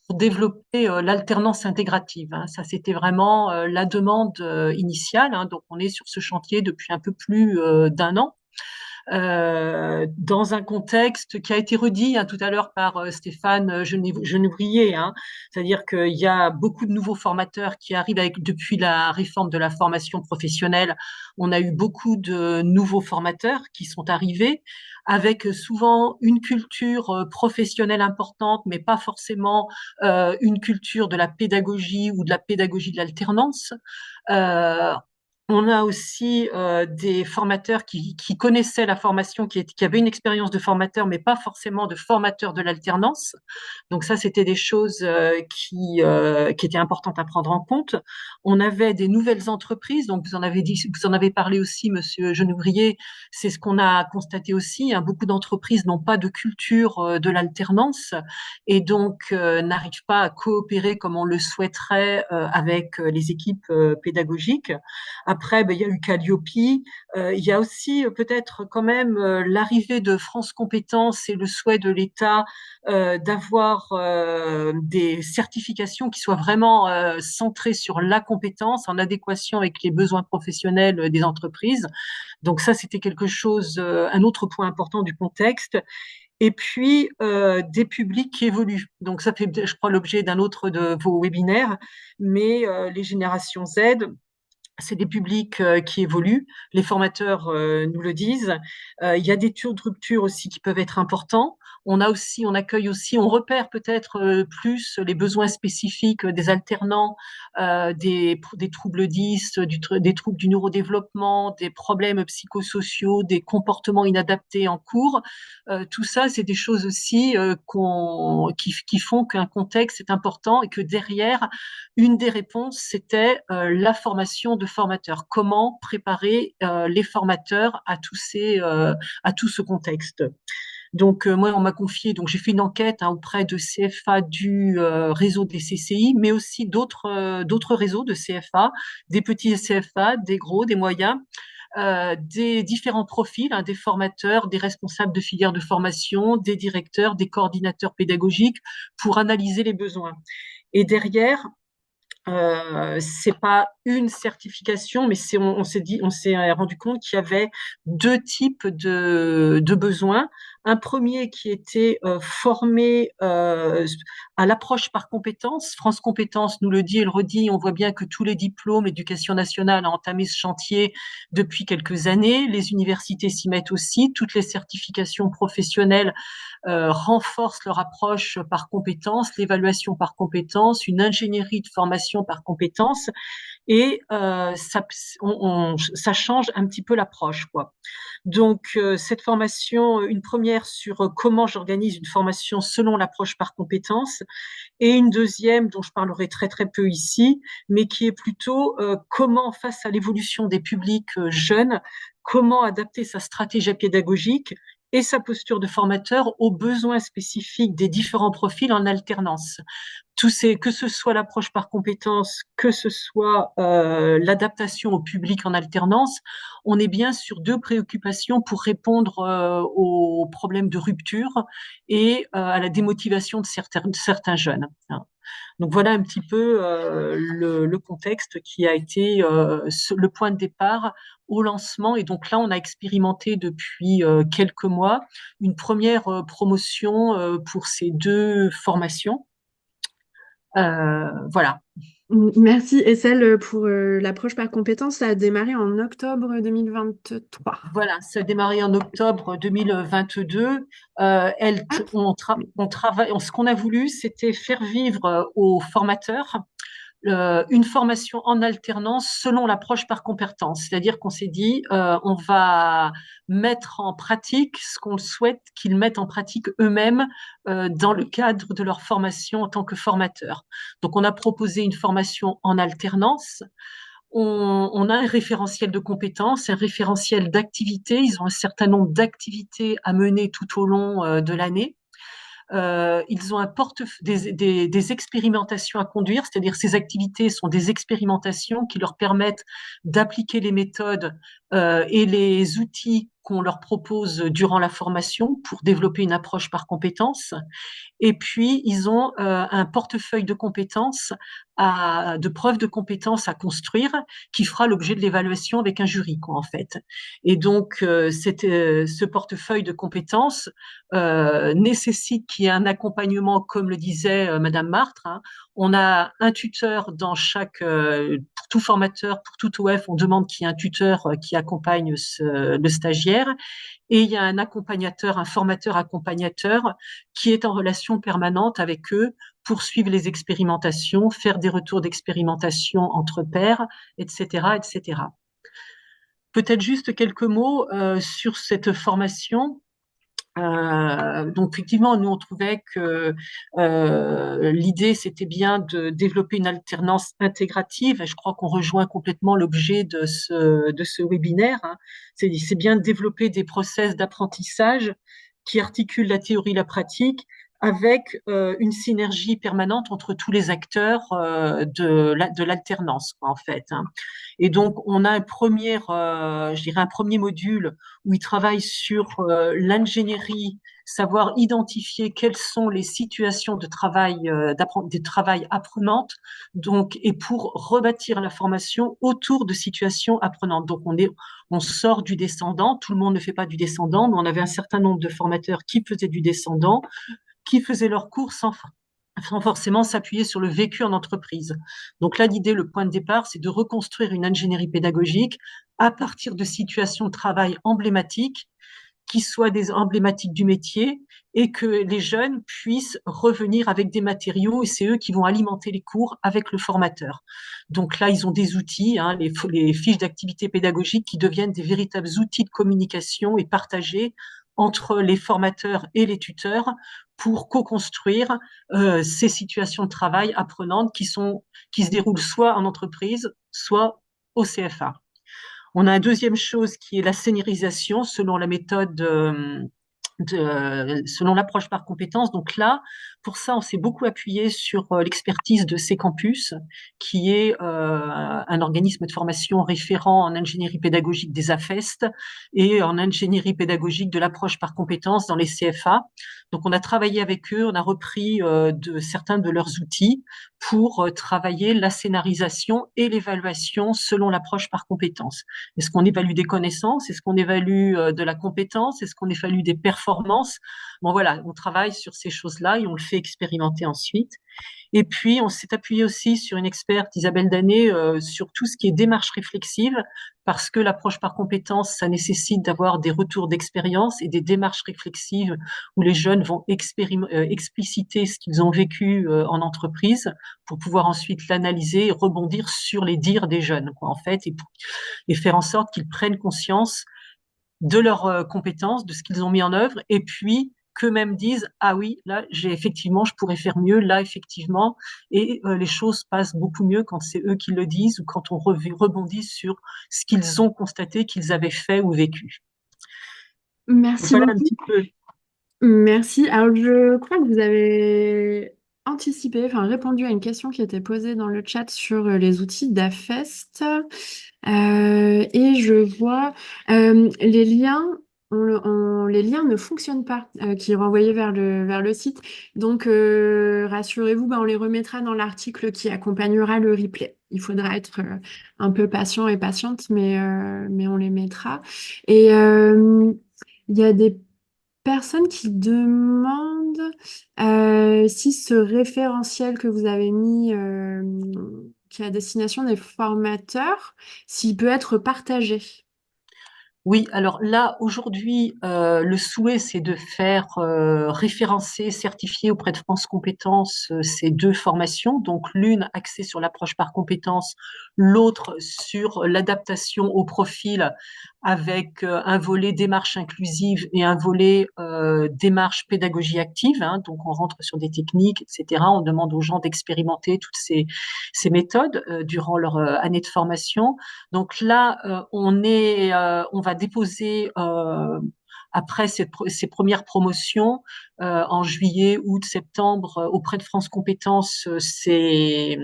pour développer l'alternance intégrative, hein. Ça, c'était vraiment la demande initiale, hein. Donc, on est sur ce chantier depuis un peu plus d'1 an dans un contexte qui a été redit hein, tout à l'heure par Stéphane Genevrier, hein. C'est-à-dire qu'il y a beaucoup de nouveaux formateurs qui arrivent depuis la réforme de la formation professionnelle. On a eu beaucoup de nouveaux formateurs qui sont arrivés avec souvent une culture professionnelle importante, mais pas forcément une culture de la pédagogie ou de la pédagogie de l'alternance. Euh, on a aussi des formateurs qui connaissaient la formation, qui avaient une expérience de formateur, mais pas forcément de formateur de l'alternance. Donc ça, c'était des choses qui étaient importantes à prendre en compte. On avait des nouvelles entreprises, donc vous en avez parlé aussi, Monsieur Genevrier. C'est ce qu'on a constaté aussi, hein. Beaucoup d'entreprises n'ont pas de culture de l'alternance et donc n'arrivent pas à coopérer comme on le souhaiterait avec les équipes pédagogiques. Après, ben, il y a eu Calliope. Il y a aussi peut-être quand même l'arrivée de France Compétences et le souhait de l'État d'avoir des certifications qui soient vraiment centrées sur la compétence en adéquation avec les besoins professionnels des entreprises. Donc ça, c'était quelque chose, un autre point important du contexte. Et puis, des publics qui évoluent. Donc, ça fait, je crois, l'objet d'un autre de vos webinaires, mais les générations Z, c'est des publics qui évoluent. Les formateurs nous le disent. Il y a des taux de rupture aussi qui peuvent être importants. On accueille aussi, on repère peut-être plus les besoins spécifiques des alternants, des troubles 10, des troubles du neurodéveloppement, des problèmes psychosociaux, des comportements inadaptés en cours. Tout ça, c'est des choses aussi qui font qu'un contexte est important et que derrière, une des réponses, c'était la formation de formateurs. Comment préparer les formateurs à tout ce contexte. Donc, moi, on m'a confié, donc j'ai fait une enquête auprès de CFA du réseau des CCI, mais aussi d'autres réseaux de CFA, des petits CFA, des gros, des moyens, des différents profils, des formateurs, des responsables de filières de formation, des directeurs, des coordinateurs pédagogiques, pour analyser les besoins. Et derrière, c'est pas une certification, mais on s'est rendu compte qu'il y avait deux types de besoins. Un premier qui était formé à l'approche par compétences. France Compétences nous le dit et le redit. On voit bien que tous les diplômes, l'éducation nationale a entamé ce chantier depuis quelques années. Les universités s'y mettent aussi. Toutes les certifications professionnelles renforcent leur approche par compétences, l'évaluation par compétences, une ingénierie de formation par compétences, et ça change un petit peu l'approche, quoi. Donc, cette formation, une première sur comment j'organise une formation selon l'approche par compétences, et une deuxième dont je parlerai très très peu ici, mais qui est plutôt comment, face à l'évolution des publics jeunes, comment adapter sa stratégie pédagogique et sa posture de formateur aux besoins spécifiques des différents profils en alternance. Que ce soit l'approche par compétences, que ce soit l'adaptation au public en alternance, on est bien sur deux préoccupations pour répondre aux problèmes de rupture et à la démotivation de certains jeunes. Donc voilà un petit peu le contexte qui a été le point de départ au lancement. Et donc là, on a expérimenté depuis quelques mois une première promotion pour ces deux formations. Voilà. Merci. Et celle pour l'approche par compétences, ça a démarré en octobre 2023. Voilà, ça a démarré en octobre 2022. Ce qu'on a voulu, c'était faire vivre aux formateurs une formation en alternance selon l'approche par compétence. C'est-à-dire qu'on s'est dit, on va mettre en pratique ce qu'on souhaite qu'ils mettent en pratique eux-mêmes dans le cadre de leur formation en tant que formateurs. Donc, on a proposé une formation en alternance. On a un référentiel de compétences, un référentiel d'activités. Ils ont un certain nombre d'activités à mener tout au long de l'année. Ils ont des expérimentations à conduire, c'est-à-dire ces activités sont des expérimentations qui leur permettent d'appliquer les méthodes et les outils qu'on leur propose durant la formation pour développer une approche par compétences. Et puis, ils ont un portefeuille de compétences, de preuves de compétences à construire, qui fera l'objet de l'évaluation avec un jury, quoi, en fait. Et donc, ce portefeuille de compétences nécessite qu'il y ait un accompagnement, comme le disait Madame Martre. On a un tuteur dans pour tout formateur, pour tout OF, on demande qu'il y ait un tuteur qui accompagne le stagiaire. Et il y a un accompagnateur, un formateur accompagnateur qui est en relation permanente avec eux pour suivre les expérimentations, faire des retours d'expérimentation entre pairs, etc., etc. Peut-être juste quelques mots sur cette formation. Donc effectivement, nous on trouvait que l'idée c'était bien de développer une alternance intégrative. Et je crois qu'on rejoint complètement l'objet de ce webinaire. C'est bien de développer des process d'apprentissage qui articulent la théorie et la pratique avec une synergie permanente entre tous les acteurs de l'alternance, en fait. Et donc, on a un premier module où ils travaillent sur l'ingénierie, savoir identifier quelles sont les situations de travail, des travails apprenantes, donc, et pour rebâtir la formation autour de situations apprenantes. Donc, on sort du descendant. Tout le monde ne fait pas du descendant, mais on avait un certain nombre de formateurs qui faisaient du descendant, qui faisaient leurs cours sans forcément s'appuyer sur le vécu en entreprise. Donc là, l'idée, le point de départ, c'est de reconstruire une ingénierie pédagogique à partir de situations de travail emblématiques qui soient des emblématiques du métier et que les jeunes puissent revenir avec des matériaux et c'est eux qui vont alimenter les cours avec le formateur. Donc là, ils ont des outils, hein, les fiches d'activité pédagogique qui deviennent des véritables outils de communication et partagés entre les formateurs et les tuteurs pour co-construire ces situations de travail apprenantes qui se déroulent soit en entreprise, soit au CFA. On a une deuxième chose qui est la scénarisation selon la méthode selon l'approche par compétences. Donc là, pour ça, on s'est beaucoup appuyé sur l'expertise de C-Campus, qui est un organisme de formation référent en ingénierie pédagogique des AFEST et en ingénierie pédagogique de l'approche par compétences dans les CFA. Donc on a travaillé avec eux, on a repris certains de leurs outils pour travailler la scénarisation et l'évaluation selon l'approche par compétences. Est-ce qu'on évalue des connaissances? Est-ce qu'on évalue de la compétence? Est-ce qu'on évalue des performances? Bon voilà, on travaille sur ces choses-là et on le fait expérimenter ensuite. Et puis, on s'est appuyé aussi sur une experte, Isabelle Danet, sur tout ce qui est démarche réflexive, parce que l'approche par compétence, ça nécessite d'avoir des retours d'expérience et des démarches réflexives où les jeunes vont expliciter ce qu'ils ont vécu en entreprise pour pouvoir ensuite l'analyser et rebondir sur les dires des jeunes, quoi, en fait, et faire en sorte qu'ils prennent conscience de leurs compétences, de ce qu'ils ont mis en œuvre, et puis qu'eux-mêmes disent ah oui, là effectivement je pourrais faire mieux, là effectivement, et les choses passent beaucoup mieux quand c'est eux qui le disent ou quand on rebondit sur ce qu'ils ont constaté qu'ils avaient fait ou vécu. Merci Voilà un beaucoup. petit peu. Merci. Alors, je crois que vous avez anticipé, enfin répondu à une question qui était posée dans le chat sur les outils d'Afest. Et je vois les liens, les liens ne fonctionnent pas, qui est renvoyé vers le site. Donc, rassurez-vous, on les remettra dans l'article qui accompagnera le replay. Il faudra être un peu patient et patiente, mais on les mettra. Et il y a des personnes qui demandent si ce référentiel que vous avez mis, qui est à destination des formateurs, s'il peut être partagé. Oui, alors là, aujourd'hui, le souhait, c'est de faire référencer, certifier auprès de France Compétences ces deux formations. Donc, l'une axée sur l'approche par compétences, l'autre sur l'adaptation au profil avec un volet démarche inclusive et un volet démarche pédagogie active. Hein. Donc, on rentre sur des techniques, etc. On demande aux gens d'expérimenter toutes ces méthodes durant leur année de formation. Donc là, on va déposer après ces premières promotions en juillet, août, septembre auprès de France Compétences ces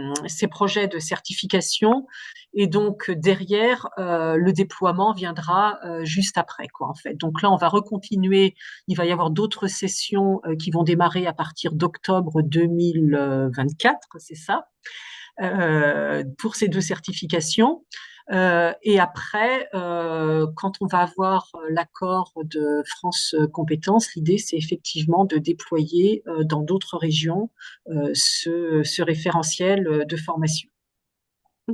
projets de certification et donc derrière le déploiement viendra juste après quoi en fait. Donc là on va recontinuer, il va y avoir d'autres sessions qui vont démarrer à partir d'octobre 2024, c'est ça, pour ces deux certifications. Et après, quand on va avoir l'accord de France Compétences, l'idée, c'est effectivement de déployer dans d'autres régions ce référentiel de formation.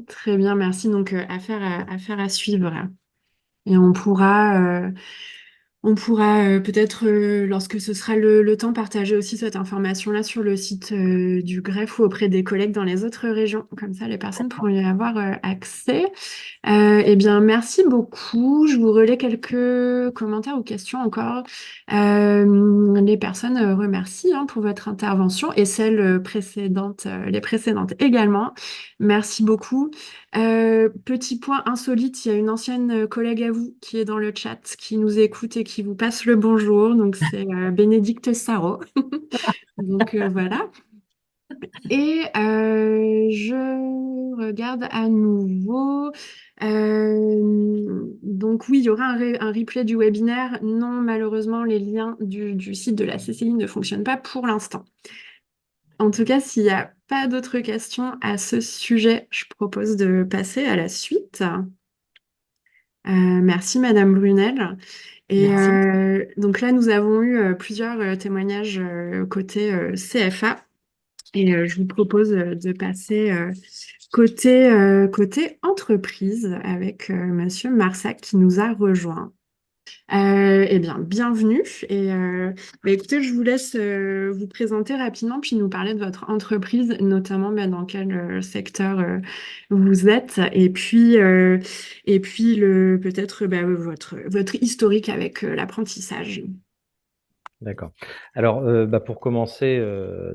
Très bien, merci. Donc, affaire à suivre. Et on pourra peut-être, lorsque ce sera le temps, partager aussi cette information-là sur le site du greffe ou auprès des collègues dans les autres régions. Comme ça, les personnes pourront y avoir accès. Eh bien, merci beaucoup. Je vous relais quelques commentaires ou questions encore. Les personnes remercient pour votre intervention et celles précédentes, les précédentes également. Merci beaucoup. Petit point insolite, il y a une ancienne collègue à vous qui est dans le chat, qui nous écoute et qui vous passe le bonjour. Donc, c'est Bénédicte Sarraud. Donc, voilà. Et je regarde à nouveau. Donc oui, il y aura un replay du webinaire. Non, malheureusement, les liens du site de la CCI ne fonctionnent pas pour l'instant. En tout cas, s'il n'y a pas d'autres questions à ce sujet, je propose de passer à la suite. Merci Madame Brunel. Et donc là, nous avons eu plusieurs témoignages côté CFA. Et je vous propose de passer côté entreprise avec Monsieur Marsac qui nous a rejoint. Eh bien, bienvenue. Écoutez, je vous laisse vous présenter rapidement, puis nous parler de votre entreprise, notamment dans quel secteur vous êtes, et puis peut-être votre historique avec l'apprentissage. D'accord. Alors, pour commencer,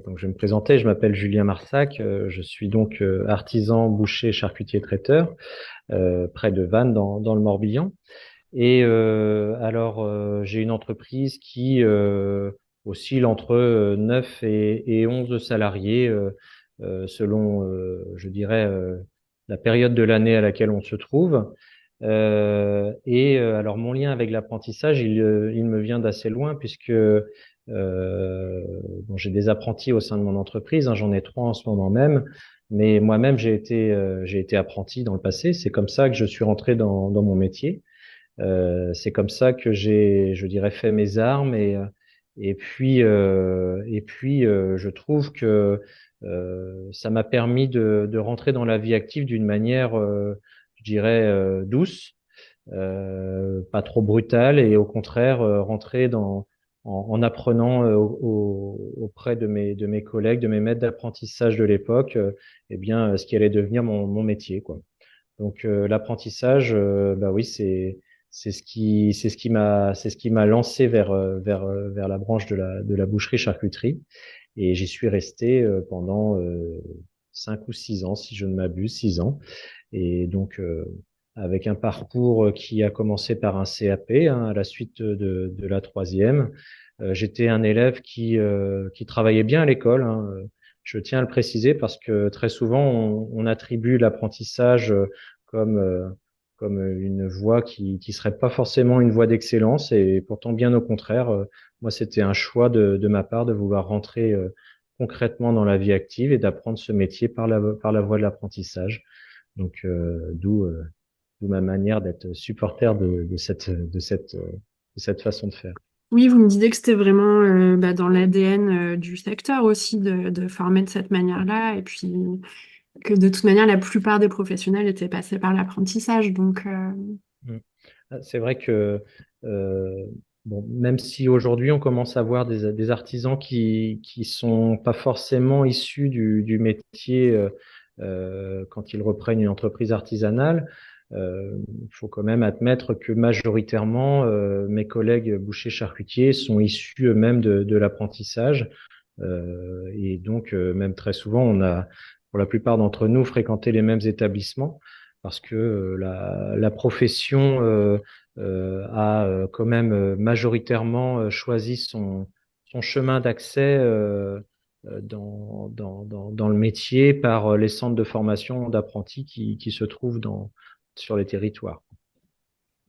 donc je vais me présenter. Je m'appelle Julien Marsac. Je suis donc artisan, boucher, charcutier, traiteur près de Vannes, dans le Morbihan. Et j'ai une entreprise qui oscille entre 9 et 11 salariés selon, je dirais, la période de l'année à laquelle on se trouve. Alors mon lien avec l'apprentissage, il me vient d'assez loin puisque j'ai des apprentis au sein de mon entreprise, hein, j'en ai 3 en ce moment même, mais moi-même j'ai été apprenti dans le passé. C'est comme ça que je suis rentré dans mon métier. C'est comme ça que j'ai, je dirais, fait mes armes je trouve que ça m'a permis de rentrer dans la vie active d'une manière, je dirais, douce, pas trop brutale et au contraire rentrer en apprenant auprès de mes collègues, de mes maîtres d'apprentissage de l'époque, ce qui allait devenir mon métier, quoi. Donc l'apprentissage, oui, c'est ce qui m'a lancé vers la branche de la boucherie-charcuterie, et j'y suis resté pendant 5 ou 6 ans, si je ne m'abuse, 6 ans. Et donc avec un parcours qui a commencé par un CAP, hein, à la suite de la troisième. J'étais un élève qui travaillait bien à l'école, hein. Je tiens à le préciser parce que très souvent on attribue l'apprentissage comme comme une voie qui serait pas forcément une voie d'excellence, et pourtant bien au contraire. Moi, c'était un choix de ma part de vouloir rentrer concrètement dans la vie active et d'apprendre ce métier par la voie de l'apprentissage. Donc d'où ma manière d'être supporter de cette façon de faire. Oui, vous me disiez que c'était vraiment dans l'ADN du secteur aussi de former de cette manière-là, et puis que de toute manière, la plupart des professionnels étaient passés par l'apprentissage. Donc, Mm. C'est vrai que même si aujourd'hui on commence à voir des artisans qui sont pas forcément issus du métier quand ils reprennent une entreprise artisanale, il faut quand même admettre que majoritairement mes collègues bouchers charcutiers sont issus eux-mêmes de l'apprentissage. Et donc même très souvent on a, pour la plupart d'entre nous, fréquenté les mêmes établissements parce que la profession a quand même majoritairement choisi son chemin d'accès dans le métier par les centres de formation d'apprentis qui se trouvent sur les territoires.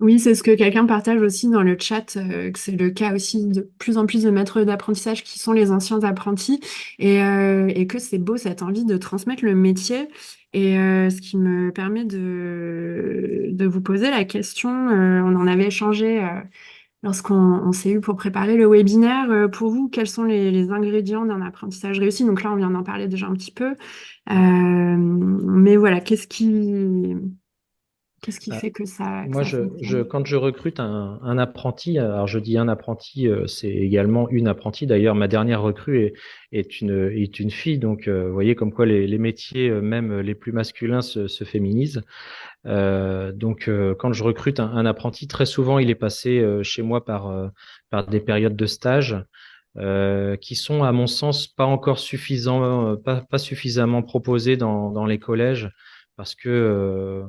oui, c'est ce que quelqu'un partage aussi dans le chat, que c'est le cas aussi de plus en plus de maîtres d'apprentissage qui sont les anciens apprentis, et que c'est beau cette envie de transmettre le métier. Et ce qui me permet de vous poser la question, on en avait échangé lorsqu'on s'est eu pour préparer le webinaire. Pour vous, quels sont les ingrédients d'un apprentissage réussi? Donc là, on vient d'en parler déjà un petit peu. Mais voilà, qu'est-ce qui fait que que Moi, ça fonctionne? quand je recrute un apprenti, alors je dis un apprenti, c'est également une apprentie. D'ailleurs, ma dernière recrue est une fille. Donc, vous voyez comme quoi les métiers, même les plus masculins, se féminisent. Quand je recrute un apprenti, très souvent, il est passé chez moi par des périodes de stage qui sont, à mon sens, pas encore suffisants, pas suffisamment proposées dans les collèges, parce que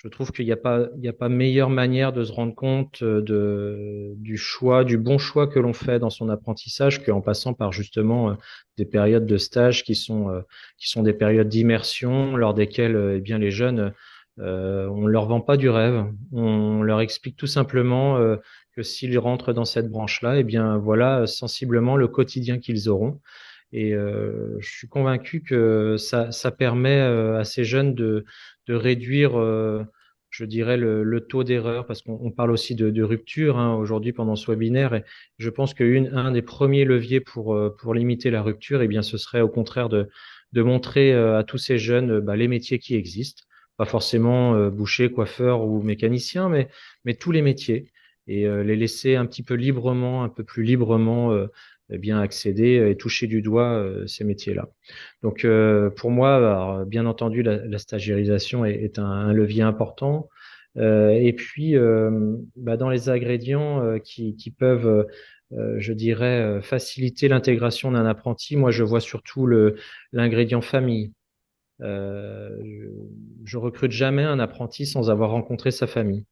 je trouve qu'il y a pas meilleure manière de se rendre compte du bon choix que l'on fait dans son apprentissage qu'en passant par justement des périodes de stage qui sont des périodes d'immersion lors desquelles les jeunes on leur vend pas du rêve, on leur explique tout simplement que s'ils rentrent dans cette branche-là, voilà sensiblement le quotidien qu'ils auront. Et je suis convaincu que ça permet à ces jeunes de réduire, je dirais, le taux d'erreur, parce qu'on parle aussi de rupture, hein, aujourd'hui pendant ce webinaire. Et je pense qu'un des premiers leviers pour limiter la rupture, ce serait au contraire de montrer à tous ces jeunes les métiers qui existent. Pas forcément boucher, coiffeur ou mécanicien, mais tous les métiers. et les laisser un petit peu librement, un peu plus librement eh bien accéder et toucher du doigt ces métiers-là. Donc pour moi, alors, bien entendu, la stagiairisation est un levier important. Et puis dans les ingrédients qui peuvent je dirais, faciliter l'intégration d'un apprenti. Moi, je vois surtout l'ingrédient famille. Je recrute jamais un apprenti sans avoir rencontré sa famille.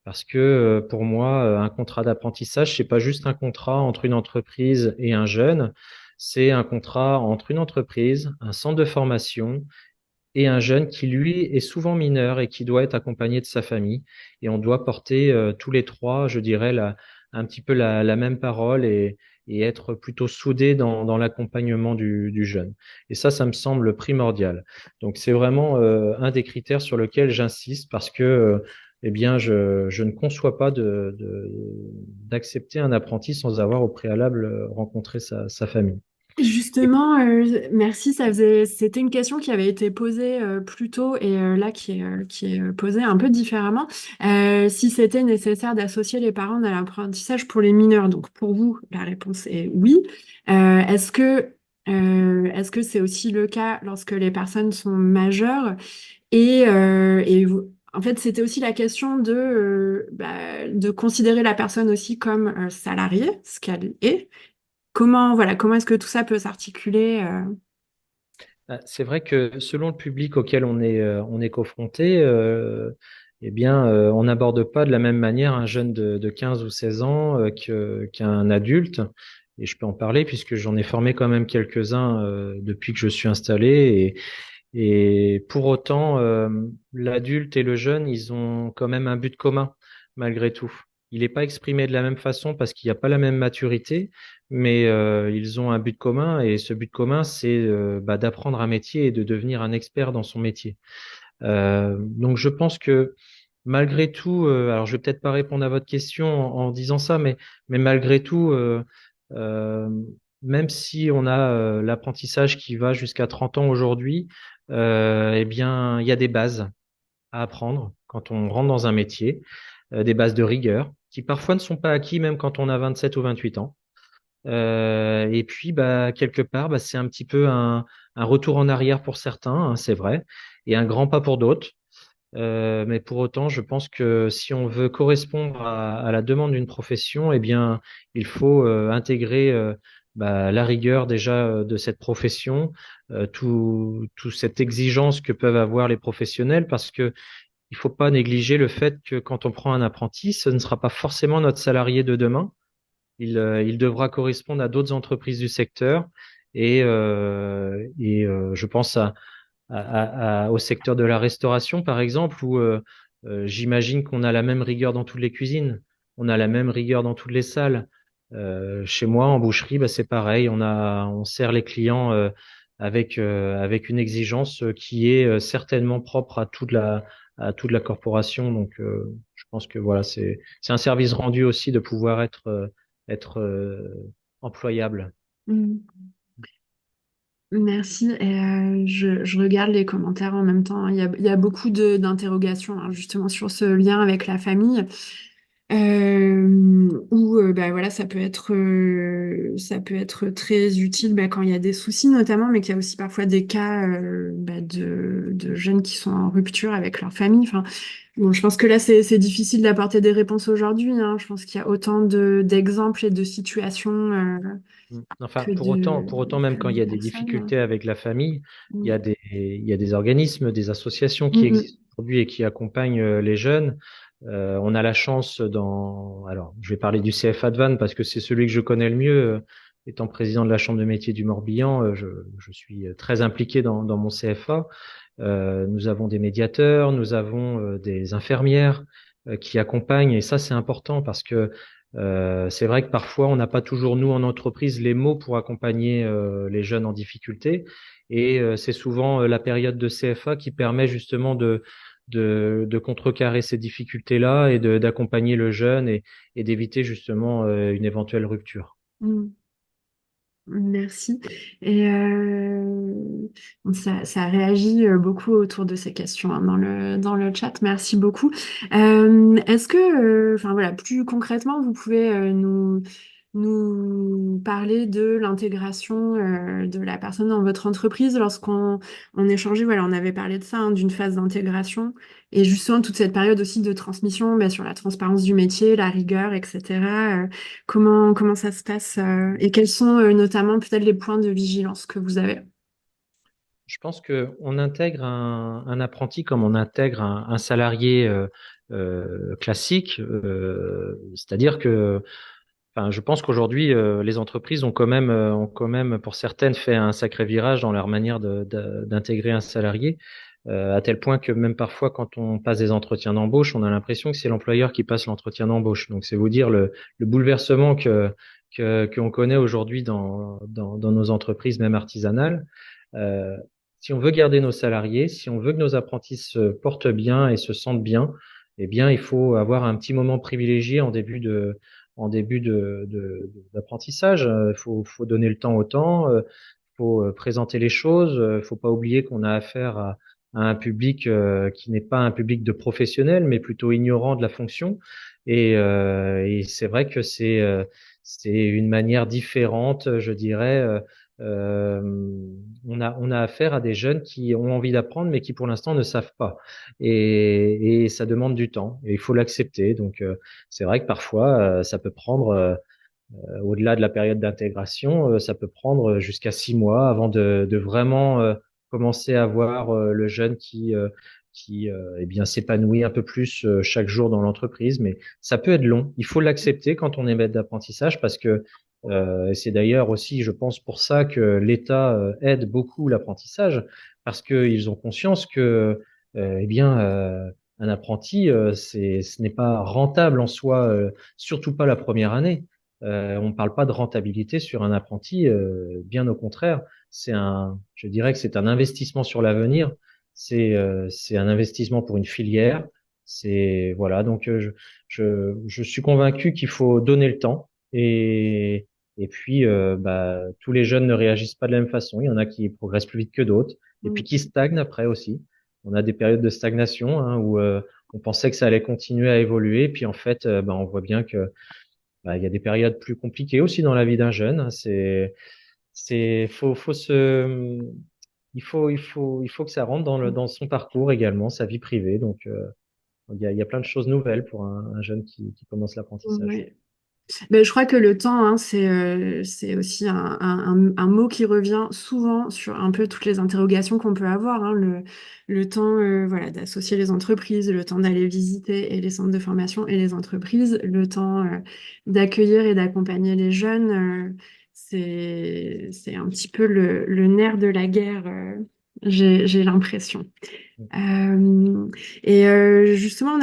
Parce que pour moi, un contrat d'apprentissage, c'est pas juste un contrat entre une entreprise et un jeune, c'est un contrat entre une entreprise, un centre de formation et un jeune qui, lui, est souvent mineur et qui doit être accompagné de sa famille. Et on doit porter tous les trois, je dirais, un petit peu la même parole et être plutôt soudés dans l'accompagnement du jeune. Et ça me semble primordial. Donc, c'est vraiment un des critères sur lequel j'insiste parce que eh bien, je ne conçois pas d'accepter un apprenti sans avoir au préalable rencontré sa famille. Justement, merci. C'était une question qui avait été posée plus tôt et là qui est posée un peu différemment. Si c'était nécessaire d'associer les parents à l'apprentissage pour les mineurs. Donc pour vous, la réponse est oui. Est-ce que c'est aussi le cas lorsque les personnes sont majeures? En fait, c'était aussi la question de considérer la personne aussi comme salariée, ce qu'elle est. Comment est-ce que tout ça peut s'articuler C'est vrai que selon le public auquel on est confronté, eh bien, on n'aborde pas de la même manière un jeune de 15 ou 16 ans qu'un adulte. Et je peux en parler puisque j'en ai formé quand même quelques-uns depuis que je suis installé. Et pour autant, l'adulte et le jeune, ils ont quand même un but commun, malgré tout. Il n'est pas exprimé de la même façon parce qu'il n'y a pas la même maturité, mais ils ont un but commun et ce but commun, c'est d'apprendre un métier et de devenir un expert dans son métier. Donc je pense que malgré tout, alors je vais peut-être pas répondre à votre question en disant ça, mais malgré tout, euh, même si on a l'apprentissage qui va jusqu'à 30 ans aujourd'hui, eh bien, il y a des bases à apprendre quand on rentre dans un métier, des bases de rigueur qui parfois ne sont pas acquis même quand on a 27 ou 28 ans. Et puis, quelque part, c'est un petit peu un retour en arrière pour certains, hein, c'est vrai, et un grand pas pour d'autres. Mais pour autant, je pense que si on veut correspondre à la demande d'une profession, eh bien, il faut intégrer la rigueur déjà de cette profession, tout cette exigence que peuvent avoir les professionnels, parce que il faut pas négliger le fait que quand on prend un apprenti, ce ne sera pas forcément notre salarié de demain. Il devra correspondre à d'autres entreprises du secteur et je pense au secteur de la restauration, par exemple, où j'imagine qu'on a la même rigueur dans toutes les cuisines, on a la même rigueur dans toutes les salles. Chez moi, en boucherie, c'est pareil, on sert les clients avec une exigence qui est certainement propre à toute la corporation. Donc, je pense que voilà, c'est un service rendu aussi de pouvoir être employable. Mm. Merci. Je regarde les commentaires en même temps. Il y a beaucoup d'interrogations hein, justement sur ce lien avec la famille. Où voilà, ça peut être très utile quand il y a des soucis notamment, mais qu'il y a aussi parfois des cas de jeunes qui sont en rupture avec leur famille. Enfin, bon, je pense que là, c'est difficile d'apporter des réponses aujourd'hui. Hein. Je pense qu'il y a autant d'exemples et de situations Enfin, pour autant, même que quand il de y a des personnes. difficultés avec la famille, Mm. il y a des organismes, des associations qui Mm, existent aujourd'hui et qui accompagnent les jeunes. On a la chance alors, je vais parler du CFA de Vannes parce que c'est celui que je connais le mieux. Étant président de la Chambre de métier du Morbihan, je suis très impliqué dans mon CFA. Nous avons des médiateurs, nous avons des infirmières qui accompagnent et ça, c'est important parce que c'est vrai que parfois, on n'a pas toujours, nous, en entreprise, les mots pour accompagner les jeunes en difficulté. Et c'est souvent la période de CFA qui permet justement de contrecarrer ces difficultés-là et d'accompagner le jeune et d'éviter justement une éventuelle rupture. mm. Merci. Et bon, ça réagit beaucoup autour de ces questions, hein, dans le chat. Merci beaucoup. Est-ce que, enfin voilà, plus concrètement, vous pouvez nous parler de l'intégration de la personne dans votre entreprise on échangeait, voilà, on avait parlé de ça, hein, d'une phase d'intégration et justement toute cette période aussi de transmission, bah, sur la transparence du métier, la rigueur, etc. Comment ça se passe et quels sont notamment peut-être les points de vigilance que vous avez? Je pense qu'on intègre un apprenti comme on intègre un salarié classique, c'est-à-dire que, enfin, je pense qu'aujourd'hui, les entreprises ont quand même, pour certaines, fait un sacré virage dans leur manière d'intégrer un salarié, à tel point que même parfois, quand on passe des entretiens d'embauche, on a l'impression que c'est l'employeur qui passe l'entretien d'embauche. Donc, c'est vous dire le bouleversement qu'on connaît aujourd'hui dans nos entreprises, même artisanales. Euh, Si on veut garder nos salariés, si on veut que nos apprentis se portent bien et se sentent bien, eh bien, il faut avoir un petit moment privilégié en début d'apprentissage. Faut donner le temps au temps, faut présenter les choses. Faut pas oublier qu'on a affaire à un public qui n'est pas un public de professionnels, mais plutôt ignorant de la fonction. Et c'est vrai que c'est une manière différente, je dirais. On a affaire à des jeunes qui ont envie d'apprendre, mais qui pour l'instant ne savent pas. Et ça demande du temps. Et il faut l'accepter. Donc, c'est vrai que parfois, ça peut prendre, au-delà de la période d'intégration, ça peut prendre jusqu'à 6 mois avant de vraiment commencer à voir le jeune qui eh bien s'épanouit un peu plus chaque jour dans l'entreprise. Mais ça peut être long. Il faut l'accepter quand on est maître d'apprentissage parce que et c'est d'ailleurs aussi, je pense, pour ça que l'État aide beaucoup l'apprentissage parce qu'ils ont conscience que eh bien un apprenti, ce n'est pas rentable en soi, surtout pas la première année. On ne parle pas de rentabilité sur un apprenti, bien au contraire. Je dirais que c'est un investissement sur l'avenir. C'est un investissement pour une filière. C'est voilà. Donc je suis convaincu qu'il faut donner le temps et puis bah, tous les jeunes ne réagissent pas de la même façon. Il y en a qui progressent plus vite que d'autres et puis Mm. qui stagnent après aussi. On a des périodes de stagnation hein, où on pensait que ça allait continuer à évoluer, puis en fait, bah, on voit bien que bah, il y a des périodes plus compliquées aussi dans la vie d'un jeune. Hein. Faut il faut que ça rentre dans son parcours également, sa vie privée. Donc, il y a plein de choses nouvelles pour un jeune qui commence l'apprentissage. Ouais. Ben, je crois que le temps, hein, c'est aussi un mot qui revient souvent sur un peu toutes les interrogations qu'on peut avoir, hein. Le temps voilà, d'associer les entreprises, le temps d'aller visiter et les centres de formation et les entreprises, le temps d'accueillir et d'accompagner les jeunes. C'est un petit peu le nerf de la guerre, j'ai l'impression. Euh, et justement,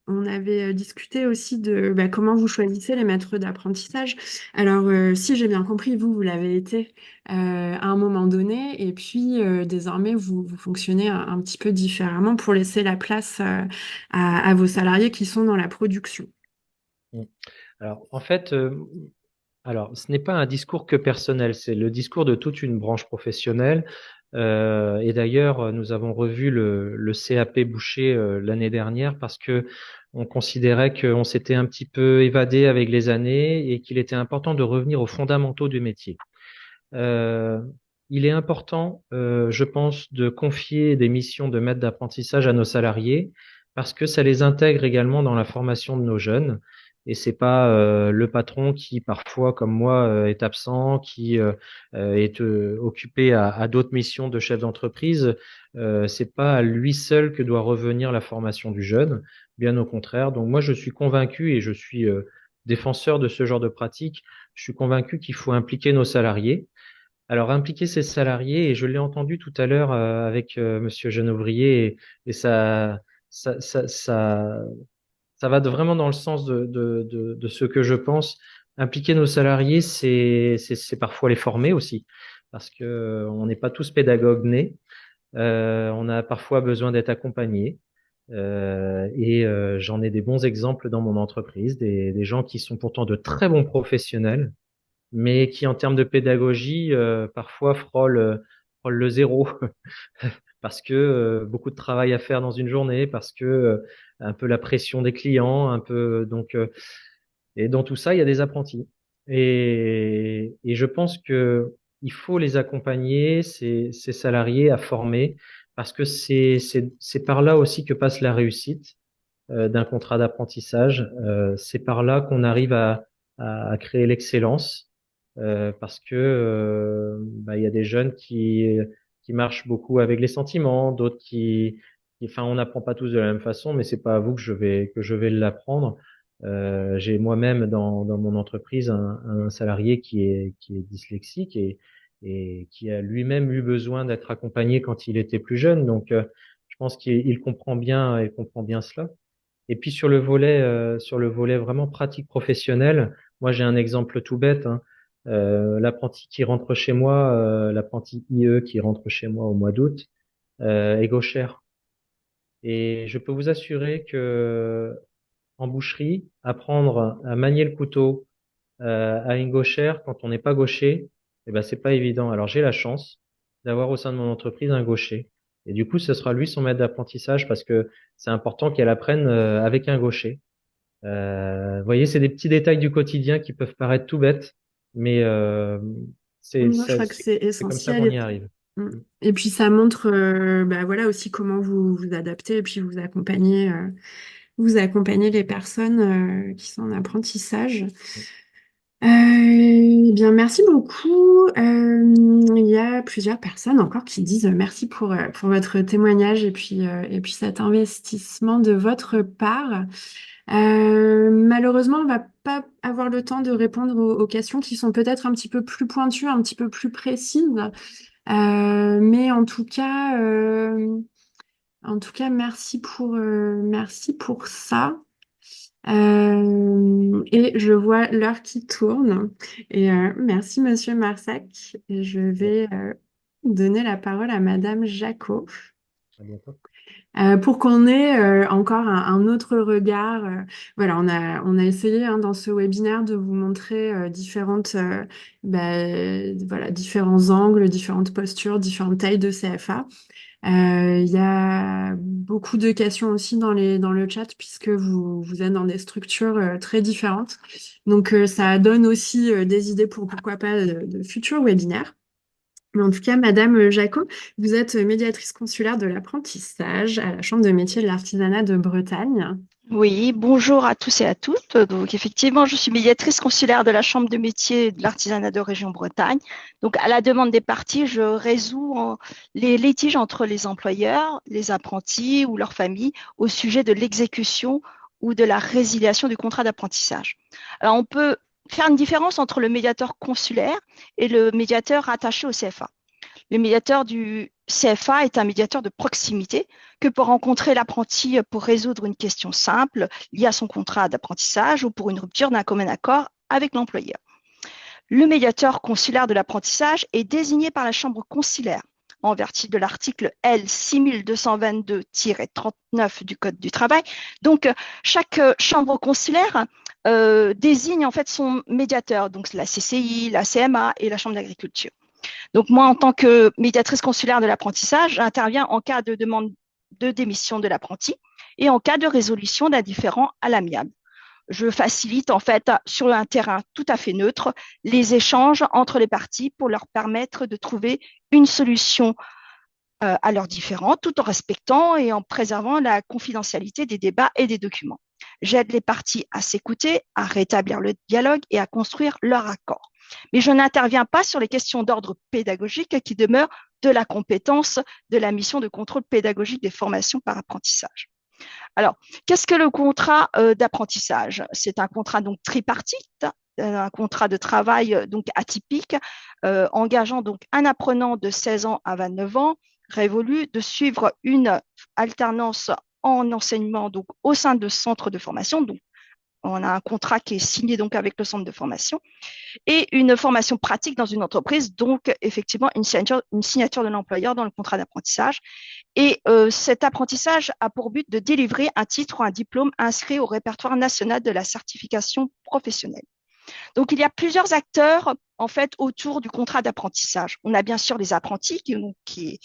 on avait discuté aussi de bah, comment vous choisissez les maîtres d'apprentissage. Alors, si j'ai bien compris, vous l'avez été à un moment donné, et puis désormais, vous fonctionnez un petit peu différemment pour laisser la place à vos salariés qui sont dans la production. Mm. Alors, en fait, alors, ce n'est pas un discours que personnel, c'est le discours de toute une branche professionnelle. Et d'ailleurs, nous avons revu le CAP Boucher l'année dernière parce que on considérait qu'on s'était un petit peu évadé avec les années et qu'il était important de revenir aux fondamentaux du métier. Euh, il est important, je pense, de confier des missions de maître d'apprentissage à nos salariés parce que ça les intègre également dans la formation de nos jeunes. Et c'est pas le patron qui parfois, comme moi, est absent, qui est occupé à d'autres missions de chef d'entreprise. C'est pas à lui seul que doit revenir la formation du jeune, bien au contraire. Donc moi, je suis convaincu et je suis défenseur de ce genre de pratique. Je suis convaincu qu'il faut impliquer nos salariés. Alors, impliquer ses salariés, et je l'ai entendu tout à l'heure avec Monsieur Genovrier, et ça, ça, ça, ça va vraiment dans le sens de ce que je pense. Impliquer nos salariés, c'est parfois les former aussi, parce que on n'est pas tous pédagogues nés. On a parfois besoin d'être accompagnés. J'en ai des bons exemples dans mon entreprise, des gens qui sont pourtant de très bons professionnels, mais qui en termes de pédagogie parfois frôle le zéro parce que beaucoup de travail à faire dans une journée, parce que un peu la pression des clients, un peu et dans tout ça, il y a des apprentis. Et je pense que il faut les accompagner, ces salariés, à former, parce que c'est par là aussi que passe la réussite d'un contrat d'apprentissage. C'est par là qu'on arrive à créer l'excellence, parce que bah, il y a des jeunes qui marchent beaucoup avec les sentiments, d'autres enfin, on n'apprend pas tous de la même façon, mais c'est pas à vous que je vais l'apprendre. J'ai moi-même dans mon entreprise un salarié qui est dyslexique et qui a lui-même eu besoin d'être accompagné quand il était plus jeune. Donc, je pense il comprend bien cela. Et puis sur le volet vraiment pratique professionnel, moi j'ai un exemple tout bête, hein. L'apprenti qui rentre chez moi, l'apprenti IE qui rentre chez moi au mois d'août, est gauchère. Et je peux vous assurer que en boucherie, apprendre à manier le couteau à une gauchère quand on n'est pas gaucher, eh ben c'est pas évident. Alors j'ai la chance d'avoir au sein de mon entreprise un gaucher. Et du coup, ce sera lui son maître d'apprentissage parce que c'est important qu'elle apprenne avec un gaucher. Vous voyez, c'est des petits détails du quotidien qui peuvent paraître tout bêtes, mais Moi, je crois que c'est c'est comme ça qu'on essentiel. y arrive. Mm. Et puis ça montre bah, voilà, aussi comment vous vous adaptez et puis vous accompagnez les personnes qui sont en apprentissage. Eh bien, merci beaucoup. Il y a plusieurs personnes encore qui disent merci pour votre témoignage et puis cet investissement de votre part. Malheureusement, on va pas avoir le temps de répondre aux questions qui sont peut-être un petit peu plus pointues, un petit peu plus précises. Mais en tout cas, merci pour ça. Et je vois l'heure qui tourne. Et merci, Monsieur Marsac. Et je vais donner la parole à Madame Jacot À bientôt. pour qu'on ait encore un autre regard. Voilà, on a essayé hein, dans ce webinaire de vous montrer voilà, différents angles, différentes postures, différentes tailles de CFA. Il y a beaucoup de questions aussi dans le chat puisque vous êtes dans des structures très différentes. Donc, ça donne aussi des idées pour pourquoi pas de futurs webinaires. Mais en tout cas, Madame Jacot, vous êtes médiatrice consulaire de l'apprentissage à la Chambre de métiers de l'artisanat de Bretagne. Oui, bonjour à tous et à toutes. Donc, effectivement, je suis médiatrice consulaire de la Chambre de métiers de l'artisanat de région Bretagne. Donc, à la demande des parties, je résous les litiges entre les employeurs, les apprentis ou leurs familles au sujet de l'exécution ou de la résiliation du contrat d'apprentissage. Alors, on peut faire une différence entre le médiateur consulaire et le médiateur rattaché au CFA. Le médiateur du CFA est un médiateur de proximité que peut rencontrer l'apprenti pour résoudre une question simple liée à son contrat d'apprentissage ou pour une rupture d'un commun accord avec l'employeur. Le médiateur consulaire de l'apprentissage est désigné par la chambre consulaire en vertu de l'article L 6222-39 du Code du travail. Donc, chaque chambre consulaire désigne en fait son médiateur, donc la CCI, la CMA et la Chambre d'agriculture. Donc, moi, en tant que médiatrice consulaire de l'apprentissage, j'interviens en cas de demande de démission de l'apprenti et en cas de résolution d'un différend à l'amiable. Je facilite, en fait, sur un terrain tout à fait neutre, les échanges entre les parties pour leur permettre de trouver une solution à leurs différends, tout en respectant et en préservant la confidentialité des débats et des documents. J'aide les parties à s'écouter, à rétablir le dialogue et à construire leur accord. Mais je n'interviens pas sur les questions d'ordre pédagogique qui demeurent de la compétence de la mission de contrôle pédagogique des formations par apprentissage. Alors, qu'est-ce que le contrat d'apprentissage? C'est un contrat donc tripartite, un contrat de travail donc atypique, engageant donc un apprenant de 16 ans à 29 ans, révolu de suivre une alternance en enseignement donc au sein de centres de formation. Donc, on a un contrat qui est signé donc avec le centre de formation et une formation pratique dans une entreprise, donc effectivement une signature de l'employeur dans le contrat d'apprentissage. Et cet apprentissage a pour but de délivrer un titre ou un diplôme inscrit au répertoire national de la certification professionnelle. Donc, il y a plusieurs acteurs en fait autour du contrat d'apprentissage. On a bien sûr les apprentis qui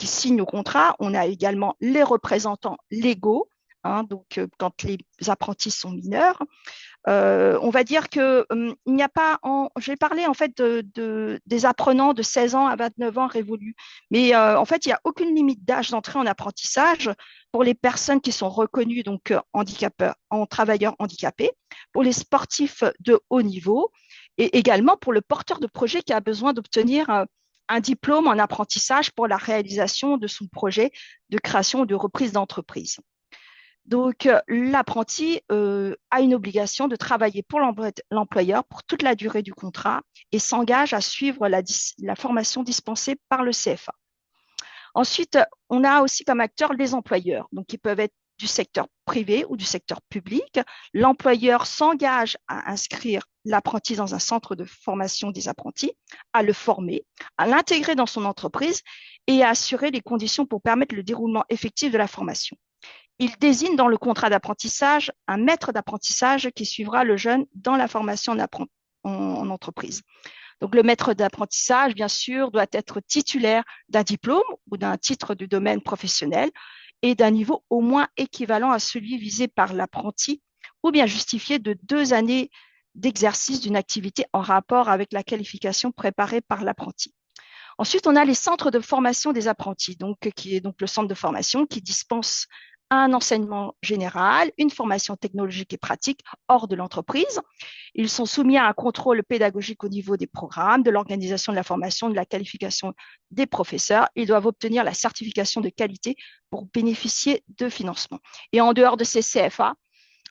signent au contrat. On a également les représentants légaux, hein, donc quand les apprentis sont mineurs. On va dire que il n'y a pas, j'ai parlé en fait des apprenants de 16 ans à 29 ans révolus, mais en fait il n'y a aucune limite d'âge d'entrée en apprentissage pour les personnes qui sont reconnues donc en travailleurs handicapés, pour les sportifs de haut niveau et également pour le porteur de projet qui a besoin d'obtenir un diplôme en apprentissage pour la réalisation de son projet de création ou de reprise d'entreprise. Donc, l'apprenti a une obligation de travailler pour l'employeur pour toute la durée du contrat et s'engage à suivre la formation dispensée par le CFA. Ensuite, on a aussi comme acteurs les employeurs, donc qui peuvent être du secteur privé ou du secteur public. L'employeur s'engage à inscrire l'apprenti dans un centre de formation des apprentis, à le former, à l'intégrer dans son entreprise et à assurer les conditions pour permettre le déroulement effectif de la formation. Il désigne dans le contrat d'apprentissage un maître d'apprentissage qui suivra le jeune dans la formation en entreprise. Donc, le maître d'apprentissage, bien sûr, doit être titulaire d'un diplôme ou d'un titre du domaine professionnel et d'un niveau au moins équivalent à celui visé par l'apprenti ou bien justifié de 2 années d'exercice d'une activité en rapport avec la qualification préparée par l'apprenti. Ensuite, on a les centres de formation des apprentis, qui est donc le centre de formation qui dispense un enseignement général, une formation technologique et pratique hors de l'entreprise. Ils sont soumis à un contrôle pédagogique au niveau des programmes, de l'organisation de la formation, de la qualification des professeurs. Ils doivent obtenir la certification de qualité pour bénéficier de financement. Et en dehors de ces CFA,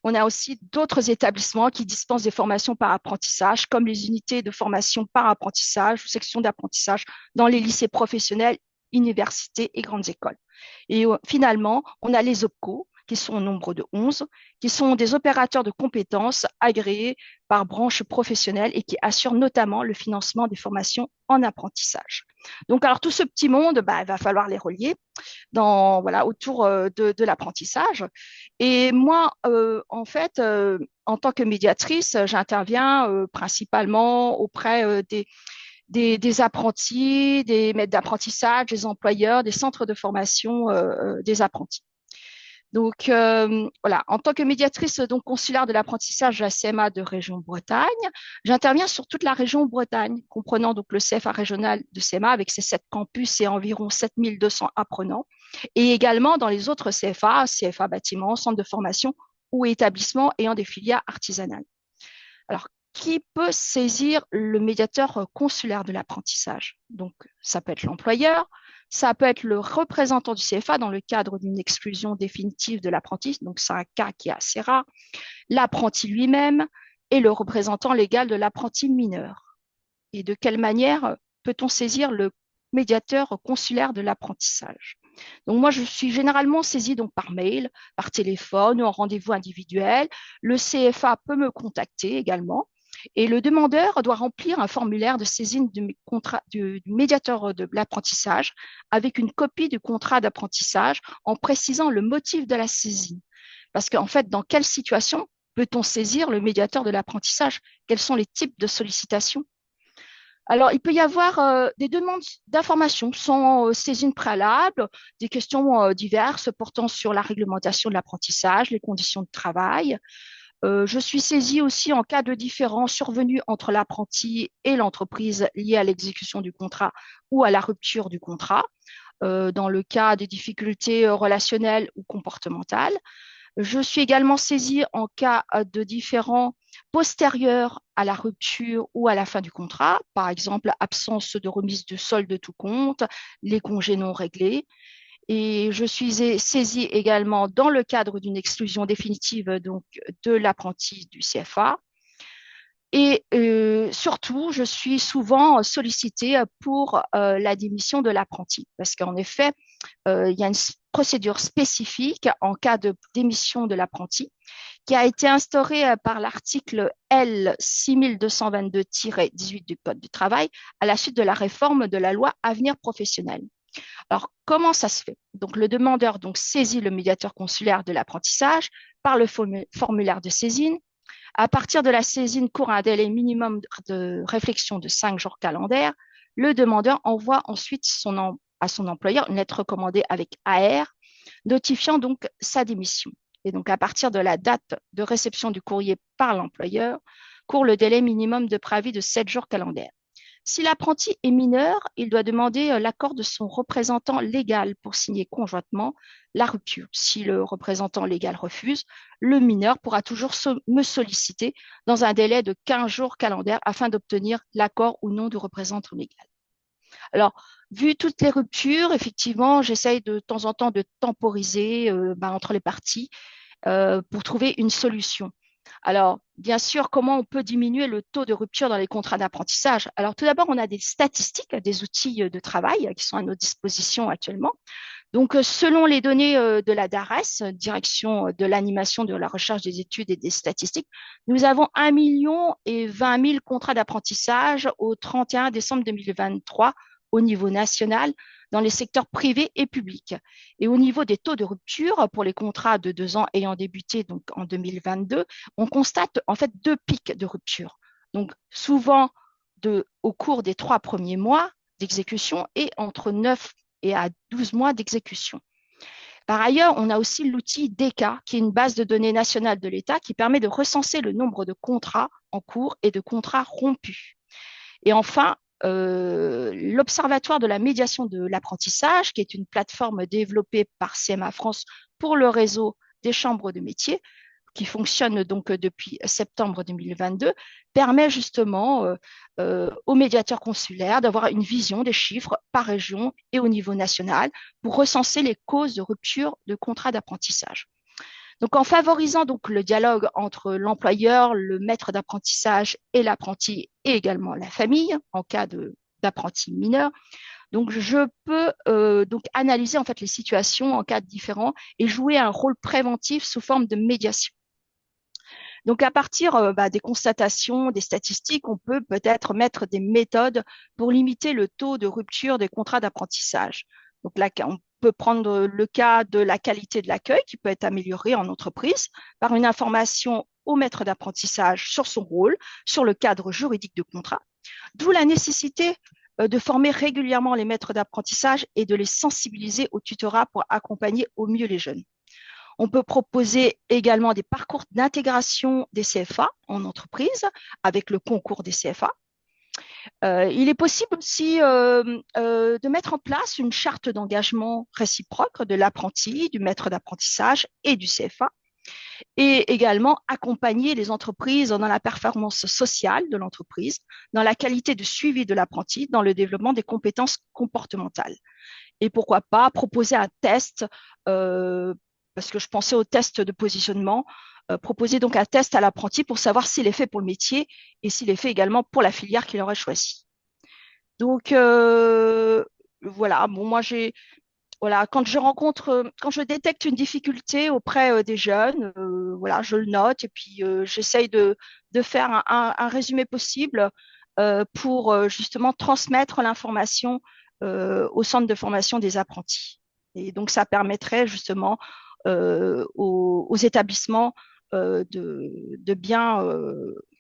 on a aussi d'autres établissements qui dispensent des formations par apprentissage, comme les unités de formation par apprentissage ou sections d'apprentissage dans les lycées professionnels, universités et grandes écoles. Et finalement, on a les OPCO, qui sont au nombre de 11, qui sont des opérateurs de compétences agréés par branche professionnelle et qui assurent notamment le financement des formations en apprentissage. Donc, alors, tout ce petit monde, il va falloir les relier autour de l'apprentissage. Et moi, en fait, en tant que médiatrice, j'interviens principalement auprès des apprentis, des maîtres d'apprentissage, des employeurs, des centres de formation des apprentis. Donc, voilà, en tant que médiatrice donc consulaire de l'apprentissage de la CMA de région Bretagne, j'interviens sur toute la région Bretagne, comprenant donc le CFA régional de CMA avec ses 7 campus et environ 7200 apprenants, et également dans les autres CFA, CFA bâtiments, centres de formation ou établissements ayant des filières artisanales. Alors, qui peut saisir le médiateur consulaire de l'apprentissage? Donc, ça peut être l'employeur, ça peut être le représentant du CFA dans le cadre d'une exclusion définitive de l'apprenti, donc c'est un cas qui est assez rare, l'apprenti lui-même et le représentant légal de l'apprenti mineur. Et de quelle manière peut-on saisir le médiateur consulaire de l'apprentissage? Donc moi, je suis généralement saisie donc par mail, par téléphone ou en rendez-vous individuel. Le CFA peut me contacter également. Et le demandeur doit remplir un formulaire de saisine du médiateur de l'apprentissage avec une copie du contrat d'apprentissage en précisant le motif de la saisine. Parce qu'en fait, dans quelle situation peut-on saisir le médiateur de l'apprentissage? Quels sont les types de sollicitations? Alors, il peut y avoir des demandes d'informations sans saisine préalable, des questions diverses portant sur la réglementation de l'apprentissage, les conditions de travail. Je suis saisie aussi en cas de différend survenu entre l'apprenti et l'entreprise lié à l'exécution du contrat ou à la rupture du contrat, dans le cas des difficultés relationnelles ou comportementales. Je suis également saisie en cas de différend postérieur à la rupture ou à la fin du contrat, par exemple absence de remise de solde de tout compte, les congés non réglés. Et je suis saisie également dans le cadre d'une exclusion définitive donc, de l'apprenti du CFA. Et surtout, je suis souvent sollicitée pour la démission de l'apprenti, parce qu'en effet, il y a une procédure spécifique en cas de démission de l'apprenti qui a été instaurée par l'article L 6222-18 du Code du travail à la suite de la réforme de la loi Avenir professionnel. Alors, comment ça se fait? Donc, le demandeur saisit le médiateur consulaire de l'apprentissage par le formulaire de saisine, À partir de la saisine court un délai minimum de réflexion de 5 jours calendaires. Le demandeur envoie ensuite à son employeur une lettre recommandée avec AR, notifiant donc sa démission. Et donc, à partir de la date de réception du courrier par l'employeur, court le délai minimum de préavis de 7 jours calendaires. Si l'apprenti est mineur, il doit demander l'accord de son représentant légal pour signer conjointement la rupture. Si le représentant légal refuse, le mineur pourra toujours me solliciter dans un délai de 15 jours calendaires afin d'obtenir l'accord ou non du représentant légal. Alors, vu toutes les ruptures, effectivement, j'essaye de temps en temps de temporiser entre les parties pour trouver une solution. Alors, bien sûr, comment on peut diminuer le taux de rupture dans les contrats d'apprentissage? Alors, tout d'abord, on a des statistiques, des outils de travail qui sont à notre disposition actuellement. Donc, selon les données de la DARES, Direction de l'animation de la recherche des études et des statistiques, nous avons 1,020 million contrats d'apprentissage au 31 décembre 2023 au niveau national dans les secteurs privés et publics. Et au niveau des taux de rupture pour les contrats de 2 ans ayant débuté donc en 2022, on constate en fait 2 pics de rupture. Donc, souvent au cours des 3 premiers mois d'exécution et entre 9 et à 12 mois d'exécution. Par ailleurs, on a aussi l'outil DECA, qui est une base de données nationale de l'État qui permet de recenser le nombre de contrats en cours et de contrats rompus. Et enfin, l'Observatoire de la médiation de l'apprentissage, qui est une plateforme développée par CMA France pour le réseau des chambres de métiers, qui fonctionne donc depuis septembre 2022, permet justement aux médiateurs consulaires d'avoir une vision des chiffres par région et au niveau national pour recenser les causes de rupture de contrat d'apprentissage. Donc, en favorisant donc le dialogue entre l'employeur, le maître d'apprentissage et l'apprenti et également la famille en cas d'apprenti mineur, donc je peux donc analyser en fait les situations en cas différents et jouer un rôle préventif sous forme de médiation. Donc, à partir des constatations, des statistiques, on peut peut-être mettre des méthodes pour limiter le taux de rupture des contrats d'apprentissage. Donc là, on peut prendre le cas de la qualité de l'accueil qui peut être améliorée en entreprise par une information au maître d'apprentissage sur son rôle, sur le cadre juridique de contrat, d'où la nécessité de former régulièrement les maîtres d'apprentissage et de les sensibiliser au tutorat pour accompagner au mieux les jeunes. On peut proposer également des parcours d'intégration des CFA en entreprise avec le concours des CFA. Il est possible aussi de mettre en place une charte d'engagement réciproque de l'apprenti, du maître d'apprentissage et du CFA, et également accompagner les entreprises dans la performance sociale de l'entreprise, dans la qualité de suivi de l'apprenti, dans le développement des compétences comportementales. Et pourquoi pas proposer un test parce que je pensais au test de positionnement, proposer donc un test à l'apprenti pour savoir s'il est fait pour le métier et s'il est fait également pour la filière qu'il aurait choisie. Donc, voilà, bon, moi, quand je détecte une difficulté auprès des jeunes, voilà, je le note et puis j'essaye de faire un résumé possible pour justement transmettre l'information au centre de formation des apprentis. Et donc, ça permettrait justement aux établissements de bien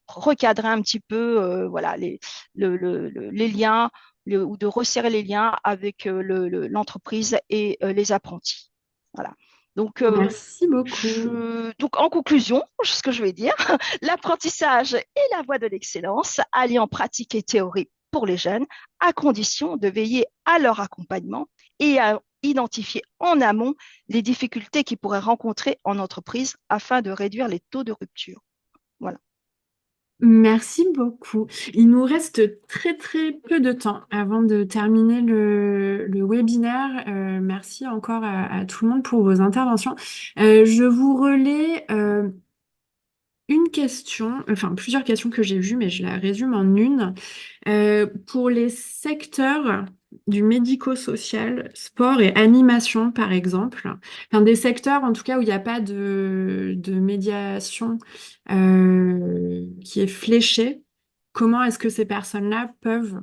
recadrer un petit peu voilà, les liens ou de resserrer les liens avec l'entreprise et les apprentis. Voilà. Donc, Merci beaucoup. donc, en conclusion, ce que je vais dire, l'apprentissage est la voie de l'excellence, alliant pratique et théorie pour les jeunes, à condition de veiller à leur accompagnement et à identifier en amont les difficultés qu'ils pourraient rencontrer en entreprise afin de réduire les taux de rupture. Voilà. Merci beaucoup. Il nous reste très très peu de temps avant de terminer le webinaire. Merci encore à tout le monde pour vos interventions. Je vous relais une question, enfin plusieurs questions que j'ai vues, mais je la résume en une. Pour les secteurs du médico-social, sport et animation, par exemple, enfin, des secteurs en tout cas où il n'y a pas de médiation qui est fléchée, comment est-ce que ces personnes-là peuvent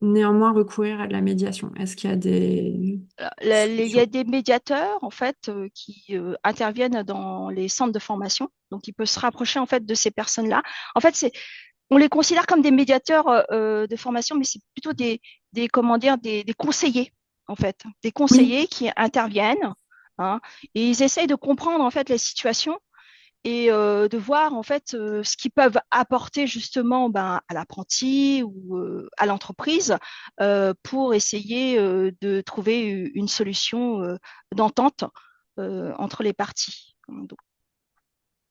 néanmoins recourir à de la médiation? Est-ce qu'il y a des Il y solutions? a des médiateurs en fait qui interviennent dans les centres de formation, donc ils peuvent se rapprocher en fait de ces personnes-là. En fait, on les considère comme des médiateurs de formation, mais c'est plutôt comment dire, des conseillers en fait, des Oui, conseillers qui interviennent, hein, et ils essayent de comprendre en fait les situations et de voir en fait ce qu'ils peuvent apporter justement à l'apprenti ou à l'entreprise pour essayer de trouver une solution d'entente entre les parties. Donc,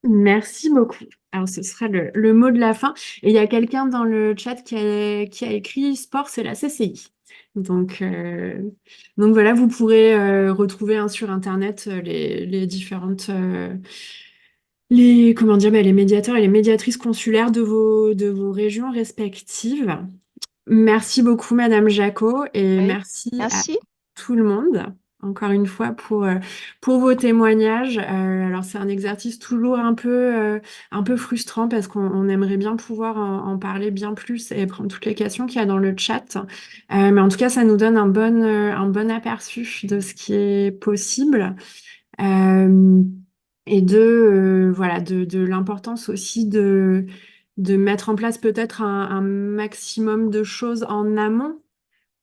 merci beaucoup. Alors, ce sera le mot de la fin. Et il y a quelqu'un dans le chat qui a écrit sport, c'est la CCI. Donc, euh, donc voilà, vous pourrez retrouver hein, sur Internet les différentes comment dire, les médiateurs et les médiatrices consulaires de vos régions respectives. Merci beaucoup, Madame Jacot, et oui, merci à merci. tout le monde, encore une fois, pour vos témoignages. Alors, c'est un exercice toujours un peu frustrant parce qu'on aimerait bien pouvoir en parler bien plus et prendre toutes les questions qu'il y a dans le chat. Mais en tout cas, ça nous donne un bon aperçu de ce qui est possible. Euh, et voilà, de l'importance aussi de mettre en place peut-être un maximum de choses en amont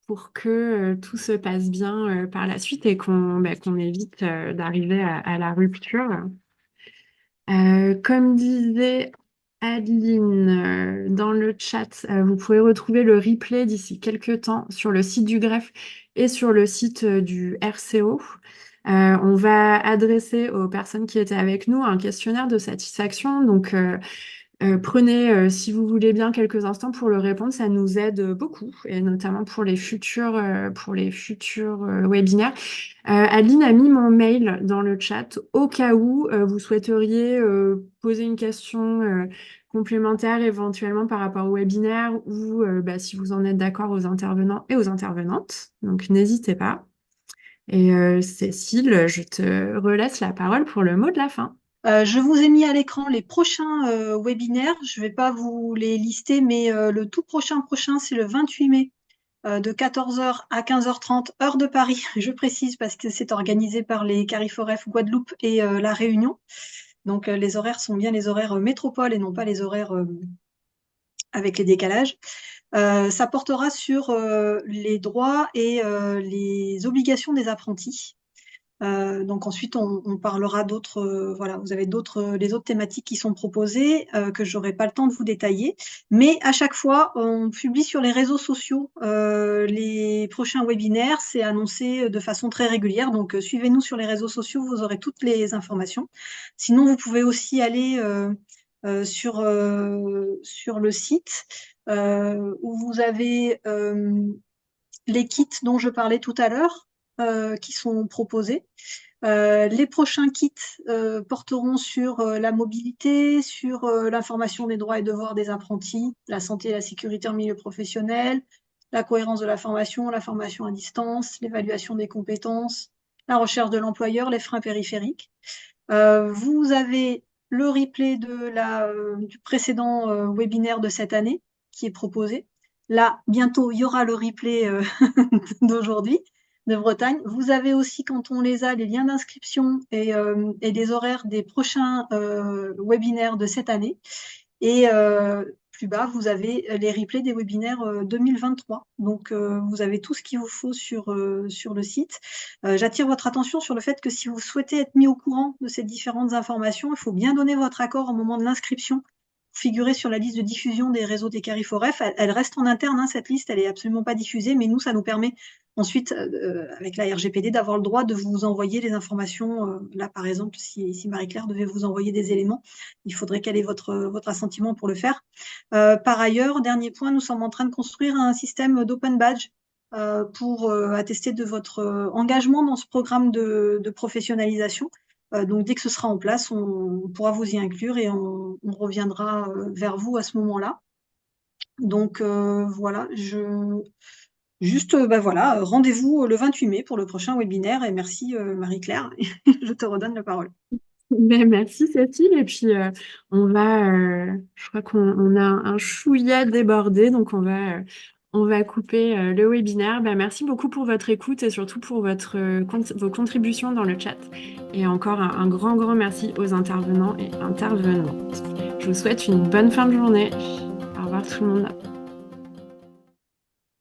pour que tout se passe bien par la suite et qu'on évite d'arriver à la rupture. Comme disait Adeline dans le chat, vous pouvez retrouver le replay d'ici quelques temps sur le site du greffe et sur le site du RCO. On va adresser aux personnes qui étaient avec nous un questionnaire de satisfaction. Donc, prenez, si vous voulez bien, quelques instants pour le répondre. Ça nous aide beaucoup, et notamment pour les futurs webinaires. Adeline a mis mon mail dans le chat au cas où vous souhaiteriez poser une question complémentaire éventuellement par rapport au webinaire ou si vous en êtes d'accord aux intervenants et aux intervenantes. Donc, n'hésitez pas. Et Cécile, je te relaisse la parole pour le mot de la fin. Je vous ai mis à l'écran les prochains webinaires. Je ne vais pas vous les lister, mais le tout prochain, c'est le 28 mai de 14 heures à 15h30, heure de Paris. Je précise parce que c'est organisé par les Cariforef Guadeloupe et La Réunion. Donc les horaires sont bien les horaires métropole et non pas les horaires avec les décalages. Ça portera sur les droits et les obligations des apprentis. Donc ensuite, on parlera d'autres, voilà, vous avez les autres thématiques qui sont proposées que j'aurai pas le temps de vous détailler. Mais à chaque fois, on publie sur les réseaux sociaux les prochains webinaires. C'est annoncé de façon très régulière. Donc suivez-nous sur les réseaux sociaux, vous aurez toutes les informations. Sinon, vous pouvez aussi aller sur le site où vous avez les kits dont je parlais tout à l'heure qui sont proposés. Les prochains kits porteront sur la mobilité, sur l'information des droits et devoirs des apprentis, la santé et la sécurité en milieu professionnel, la cohérence de la formation à distance, l'évaluation des compétences, la recherche de l'employeur, les freins périphériques. Vous avez le replay du précédent webinaire de cette année qui est proposé. Là, bientôt, il y aura le replay d'aujourd'hui de Bretagne. Vous avez aussi, quand on les a, les liens d'inscription et les horaires des prochains webinaires de cette année. Et plus bas, vous avez les replays des webinaires 2023. Donc, vous avez tout ce qu'il vous faut sur le site. J'attire votre attention sur le fait que si vous souhaitez être mis au courant de ces différentes informations, il faut bien donner votre accord au moment de l'inscription. Figurer sur la liste de diffusion des réseaux des Cariforef. Elle reste en interne, hein, cette liste, elle est absolument pas diffusée, mais nous, ça nous permet ensuite, avec la RGPD, d'avoir le droit de vous envoyer les informations. Là, par exemple, si Marie-Claire devait vous envoyer des éléments, il faudrait qu'elle ait votre assentiment pour le faire. Par ailleurs, dernier point, nous sommes en train de construire un système d'open badge pour attester de votre engagement dans ce programme de professionnalisation. Donc, dès que ce sera en place, on pourra vous y inclure et on reviendra vers vous à ce moment-là. Donc, voilà, voilà, rendez-vous le 28 mai pour le prochain webinaire et merci Marie-Claire. Je te redonne la parole. Ben, merci Cécile. Et puis je crois qu'on a un chouïa débordé, donc On va couper le webinaire. Merci beaucoup pour votre écoute et surtout pour vos contributions dans le chat. Et encore un grand, grand merci aux intervenants et intervenantes. Je vous souhaite une bonne fin de journée. Au revoir tout le monde.